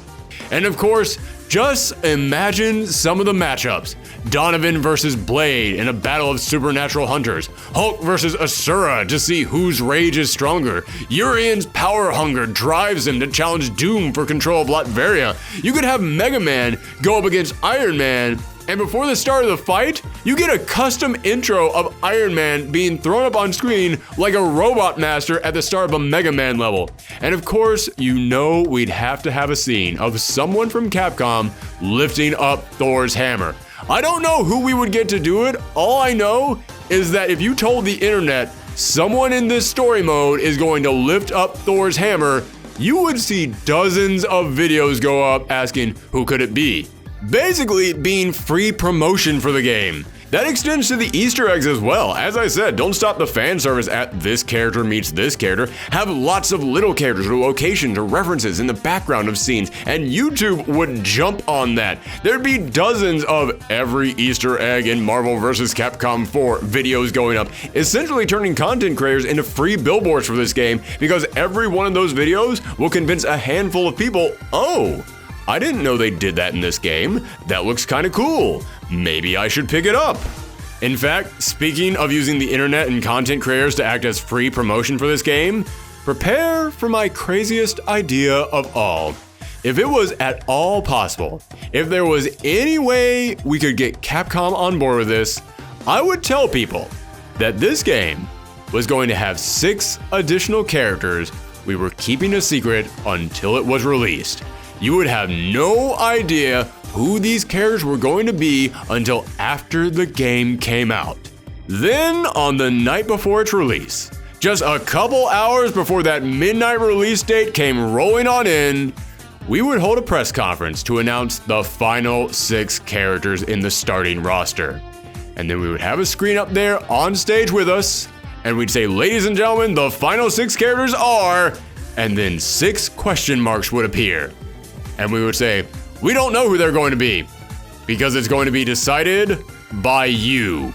And of course, just imagine some of the matchups. Donovan versus Blade in a battle of supernatural hunters. Hulk versus Asura to see whose rage is stronger. Urian's power hunger drives him to challenge Doom for control of Latveria. You could have Mega Man go up against Iron Man, and before the start of the fight, you get a custom intro of Iron Man being thrown up on screen like a robot master at the start of a Mega Man level. And of course, you know we'd have to have a scene of someone from Capcom lifting up Thor's hammer. I don't know who we would get to do it. All I know is that if you told the internet someone in this story mode is going to lift up Thor's hammer, you would see dozens of videos go up asking who could it be. Basically being free promotion for the game. That extends to the Easter eggs as well. As I said, don't stop the fan service at this character meets this character. Have lots of little characters or locations or references in the background of scenes, and YouTube would jump on that. There'd be dozens of every Easter egg in Marvel Vs Capcom 4 videos going up, essentially turning content creators into free billboards for this game, because every one of those videos will convince a handful of people, oh, I didn't know they did that in this game. That looks kind of cool. Maybe I should pick it up. In fact, speaking of using the internet and content creators to act as free promotion for this game, prepare for my craziest idea of all. If it was at all possible, if there was any way we could get Capcom on board with this, I would tell people that this game was going to have 6 additional characters we were keeping a secret until it was released. You would have no idea who these characters were going to be until after the game came out. Then, on the night before its release, just a couple hours before that midnight release date came rolling on in, we would hold a press conference to announce the final 6 characters in the starting roster. And then we would have a screen up there on stage with us, and we'd say, ladies and gentlemen, the final 6 characters are, and then 6 question marks would appear. And we would say, we don't know who they're going to be, because it's going to be decided by you.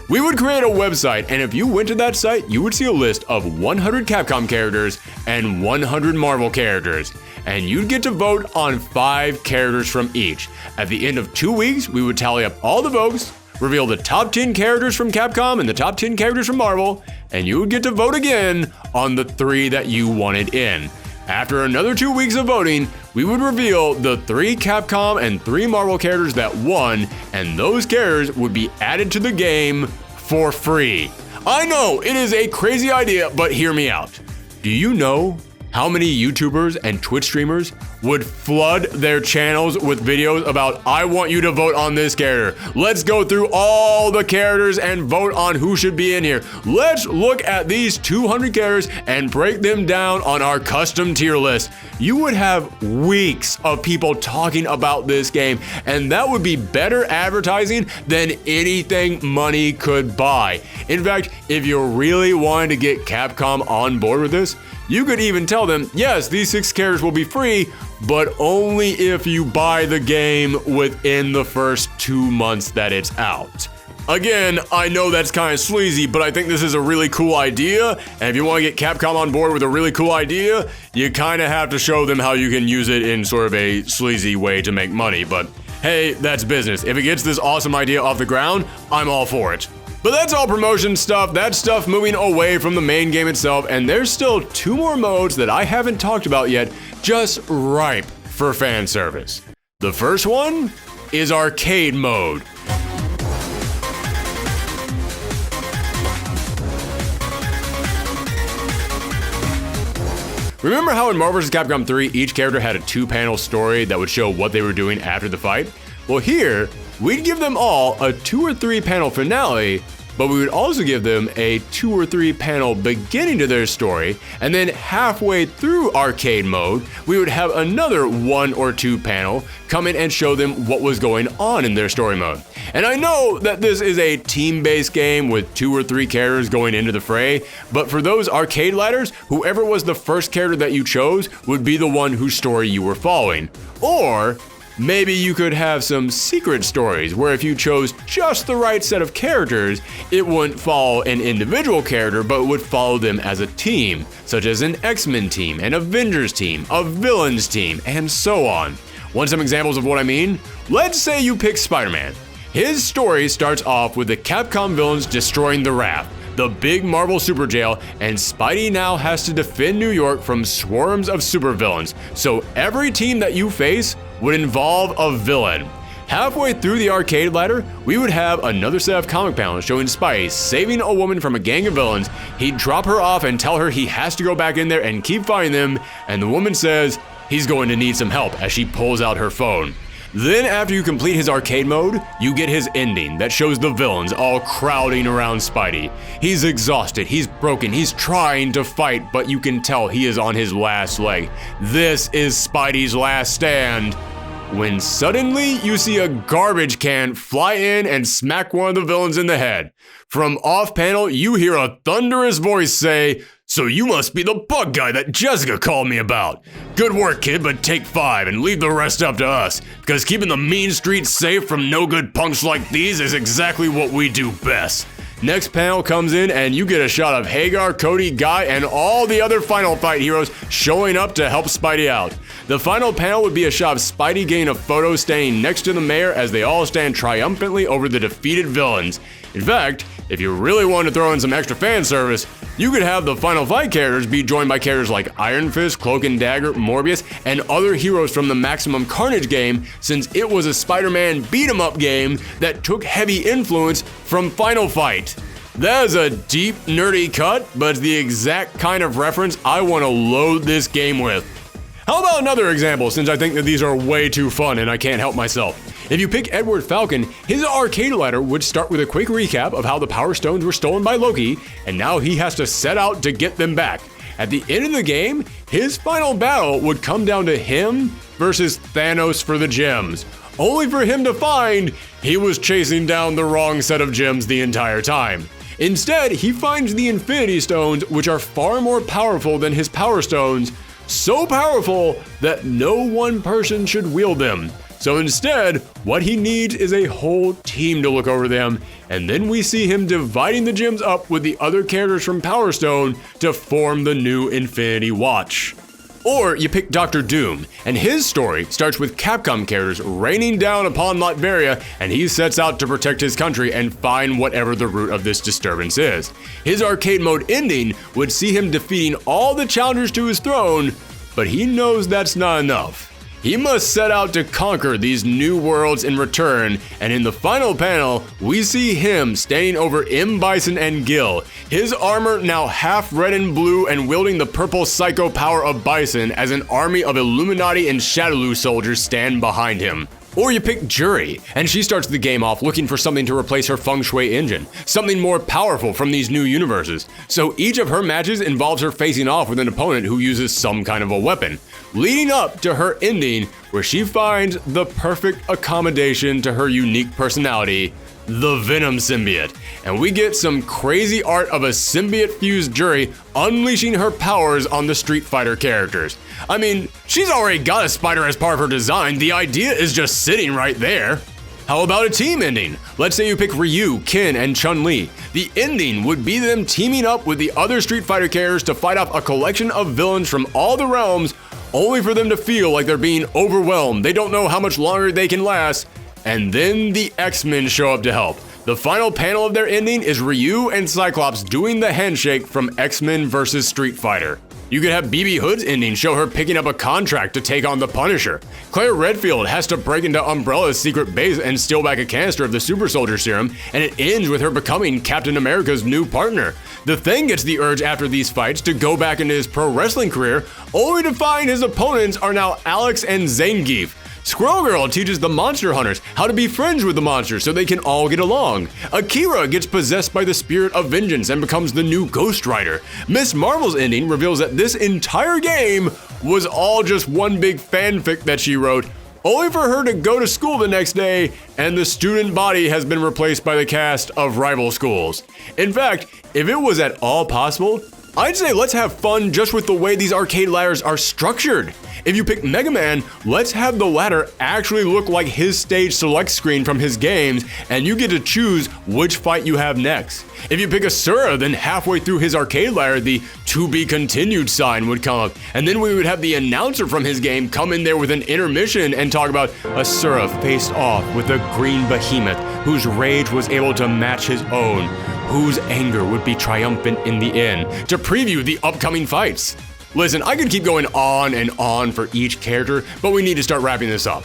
We would create a website, and if you went to that site, you would see a list of 100 Capcom characters and 100 Marvel characters. and you'd get to vote on 5 characters from each. At the end of 2 weeks, we would tally up all the votes, reveal the top 10 characters from Capcom and the top 10 characters from Marvel, and you would get to vote again on the 3 that you wanted in. After another 2 weeks of voting, we would reveal the 3 Capcom and 3 Marvel characters that won, and those characters would be added to the game for free. I know, it is a crazy idea, but hear me out. Do you know how many YouTubers and Twitch streamers would flood their channels with videos about, I want you to vote on this character. Let's go through all the characters and vote on who should be in here. Let's look at these 200 characters and break them down on our custom tier list. You would have weeks of people talking about this game, and that would be better advertising than anything money could buy. In fact, if you really wanted to get Capcom on board with this, you could even tell them, yes, these 6 characters will be free, but only if you buy the game within the first 2 months that it's out. Again, I know that's kind of sleazy, but I think this is a really cool idea, and if you want to get Capcom on board with a really cool idea, you kind of have to show them how you can use it in sort of a sleazy way to make money, but hey, that's business. If it gets this awesome idea off the ground, I'm all for it. But that's all promotion stuff, that's stuff moving away from the main game itself, and there's still 2 more modes that I haven't talked about yet, just ripe for fan service. The first one is arcade mode. Remember how in Marvel vs. Capcom 3, each character had a 2-panel story that would show what they were doing after the fight? Well, here, we'd give them all a 2 or 3 panel finale, but we would also give them a 2 or 3 panel beginning to their story, and then halfway through arcade mode, we would have another 1 or 2 panel come in and show them what was going on in their story mode. And I know that this is a team-based game with 2 or 3 characters going into the fray, but for those arcade ladders, whoever was the first character that you chose would be the one whose story you were following. Or maybe you could have some secret stories where if you chose just the right set of characters, it wouldn't follow an individual character, but would follow them as a team, such as an X-Men team, an Avengers team, a Villains team, and so on. Want some examples of what I mean? Let's say you pick Spider-Man. His story starts off with the Capcom villains destroying the Raft, the big Marvel super jail, and Spidey now has to defend New York from swarms of supervillains, so every team that you face would involve a villain. Halfway through the arcade ladder, we would have another set of comic panels showing Spidey saving a woman from a gang of villains. He'd drop her off and tell her he has to go back in there and keep fighting them, and the woman says he's going to need some help as she pulls out her phone. Then after you complete his arcade mode, you get his ending that shows the villains all crowding around Spidey. He's exhausted, he's broken, he's trying to fight, but you can tell he is on his last leg. This is Spidey's last stand. When suddenly you see a garbage can fly in and smack one of the villains in the head. From off panel, you hear a thunderous voice say, "So you must be the bug guy that Jessica called me about. Good work, kid, but take 5 and leave the rest up to us, because keeping the mean streets safe from no-good punks like these is exactly what we do best." Next panel comes in and you get a shot of Hagar, Cody, Guy, and all the other Final Fight heroes showing up to help Spidey out. The final panel would be a shot of Spidey getting a photo standing next to the mayor as they all stand triumphantly over the defeated villains. In fact, if you really wanted to throw in some extra fan service, you could have the Final Fight characters be joined by characters like Iron Fist, Cloak and Dagger, Morbius, and other heroes from the Maximum Carnage game, since it was a Spider-Man beat-em-up game that took heavy influence from Final Fight. That is a deep, nerdy cut, but it's the exact kind of reference I want to load this game with. How about another example, since I think that these are way too fun and I can't help myself? If you pick Edward Falcon, his arcade ladder would start with a quick recap of how the Power Stones were stolen by Loki, and now he has to set out to get them back. At the end of the game, his final battle would come down to him versus Thanos for the gems, only for him to find he was chasing down the wrong set of gems the entire time. Instead, he finds the Infinity Stones, which are far more powerful than his Power Stones, so powerful that no one person should wield them. So instead, what he needs is a whole team to look over them, and then we see him dividing the gems up with the other characters from Power Stone to form the new Infinity Watch. Or you pick Dr. Doom, and his story starts with Capcom characters raining down upon Latveria, and he sets out to protect his country and find whatever the root of this disturbance is. His arcade mode ending would see him defeating all the challengers to his throne, but he knows that's not enough. He must set out to conquer these new worlds in return, and in the final panel, we see him standing over M. Bison and Gil, his armor now half red and blue and wielding the purple psycho power of Bison as an army of Illuminati and Shadaloo soldiers stand behind him. Or you pick Jury, and she starts the game off looking for something to replace her feng shui engine, something more powerful from these new universes. So each of her matches involves her facing off with an opponent who uses some kind of a weapon, leading up to her ending where she finds the perfect accommodation to her unique personality, the Venom symbiote. And we get some crazy art of a symbiote-fused Jury unleashing her powers on the Street Fighter characters. I mean, she's already got a spider as part of her design, the idea is just sitting right there. How about a team ending? Let's say you pick Ryu, Ken, and Chun-Li. The ending would be them teaming up with the other Street Fighter characters to fight off a collection of villains from all the realms, only for them to feel like they're being overwhelmed, they don't know how much longer they can last, and then the X-Men show up to help. The final panel of their ending is Ryu and Cyclops doing the handshake from X-Men vs. Street Fighter. You could have BB Hood's ending show her picking up a contract to take on the Punisher. Claire Redfield has to break into Umbrella's secret base and steal back a canister of the super soldier serum, and it ends with her becoming Captain America's new partner. The Thing gets the urge after these fights to go back into his pro wrestling career, only to find his opponents are now Alex and Zangief. Squirrel Girl teaches the monster hunters how to be friends with the monsters so they can all get along. Akira gets possessed by the spirit of vengeance and becomes the new Ghost Rider. Miss Marvel's ending reveals that this entire game was all just one big fanfic that she wrote, only for her to go to school the next day and the student body has been replaced by the cast of rival schools. In fact, if it was at all possible, I'd say let's have fun just with the way these arcade ladders are structured. If you pick Mega Man, let's have the ladder actually look like his stage select screen from his games, and you get to choose which fight you have next. If you pick Asura, then halfway through his arcade ladder, the "To Be Continued" sign would come up, and then we would have the announcer from his game come in there with an intermission and talk about Asura faced off with a green behemoth whose rage was able to match his own, whose anger would be triumphant in the end, to preview the upcoming fights. Listen, I could keep going on and on for each character, but we need to start wrapping this up.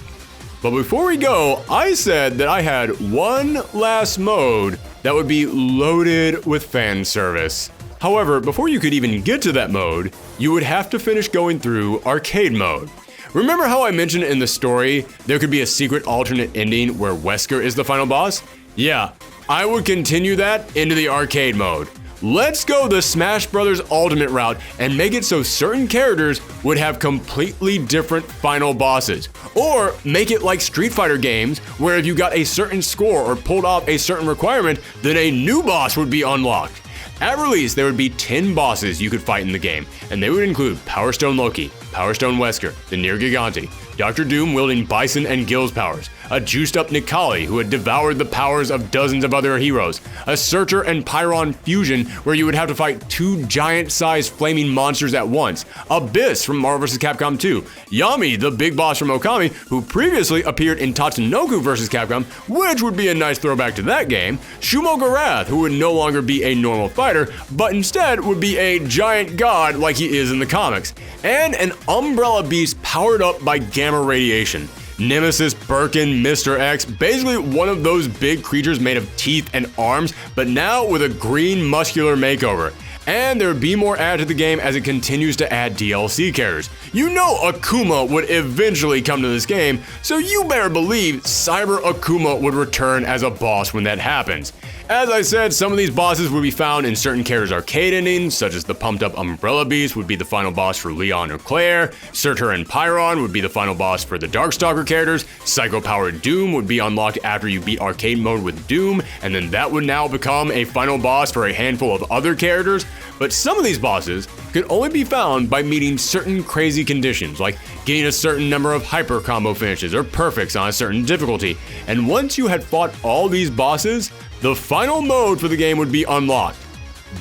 But before we go, I said that I had one last mode that would be loaded with fan service. However, before you could even get to that mode, you would have to finish going through arcade mode. Remember how I mentioned in the story there could be a secret alternate ending where Wesker is the final boss? Yeah, I would continue that into the arcade mode. Let's go the Smash Bros. Ultimate route and make it so certain characters would have completely different final bosses. Or make it like Street Fighter games, where if you got a certain score or pulled off a certain requirement, then a new boss would be unlocked. At release, there would be 10 bosses you could fight in the game, and they would include Power Stone Loki, Power Stone Wesker, the Near Gigante, Dr. Doom wielding Bison and Gil's powers, a juiced-up Nikali who had devoured the powers of dozens of other heroes, a Searcher and Pyron fusion where you would have to fight two giant-sized flaming monsters at once, Abyss from Marvel Vs. Capcom 2, Yami, the big boss from Okami, who previously appeared in Tatsunoko vs. Capcom, which would be a nice throwback to that game, Shumo Garath, who would no longer be a normal fighter, but instead would be a giant god like he is in the comics, and an Umbrella Beast powered up by gamma radiation. Nemesis, Birkin, Mr. X, basically one of those big creatures made of teeth and arms, but now with a green muscular makeover. And there would be more added to the game as it continues to add DLC characters. You know Akuma would eventually come to this game, so you better believe Cyber Akuma would return as a boss when that happens. As I said, some of these bosses would be found in certain characters' arcade endings, such as the pumped up Umbrella Beast would be the final boss for Leon or Claire, Surtur and Pyron would be the final boss for the Darkstalker characters, Psycho Powered Doom would be unlocked after you beat arcade mode with Doom, and then that would now become a final boss for a handful of other characters. But some of these bosses could only be found by meeting certain crazy conditions, like getting a certain number of hyper combo finishes or perfects on a certain difficulty. And once you had fought all these bosses, the final mode for the game would be unlocked.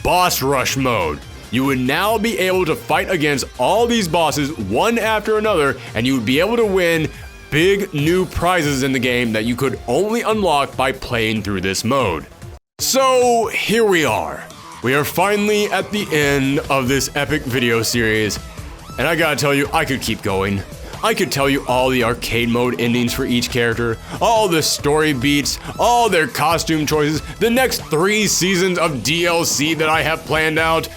Boss Rush Mode. you would now be able to fight against all these bosses one after another, and you would be able to win big new prizes in the game that you could only unlock by playing through this mode. So here we are. We are finally at the end of this epic video series, and I gotta tell you, I could keep going. I could tell you all the arcade mode endings for each character, all the story beats, all their costume choices, the next 3 seasons of DLC that I have planned out.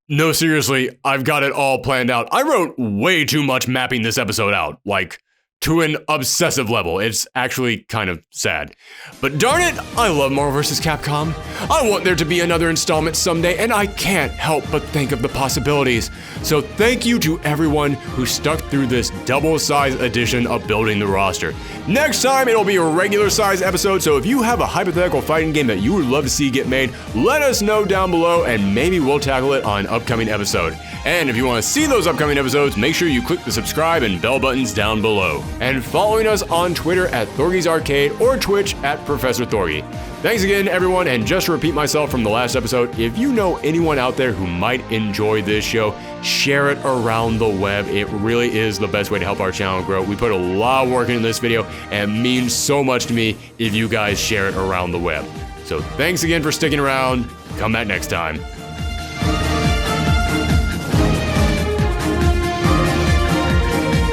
No, seriously, I've got it all planned out. I wrote way too much mapping this episode out, like to an obsessive level. It's actually kind of sad. But darn it, I love Marvel Vs. Capcom. I want there to be another installment someday, and I can't help but think of the possibilities. So thank you to everyone who stuck through this double-size edition of Building the Roster. Next time, it'll be a regular-size episode, so if you have a hypothetical fighting game that you would love to see get made, let us know down below, and maybe we'll tackle it on an upcoming episode. And if you want to see those upcoming episodes, make sure you click the subscribe and bell buttons down below. And following us on Twitter at Thorgy's Arcade or Twitch at Professor Thorgy. Thanks again, everyone, and just to repeat myself from the last episode, if you know anyone out there who might enjoy this show, share it around the web. It really is the best way to help our channel grow. We put a lot of work into this video, and it means so much to me if you guys share it around the web. So thanks again for sticking around. Come back next time.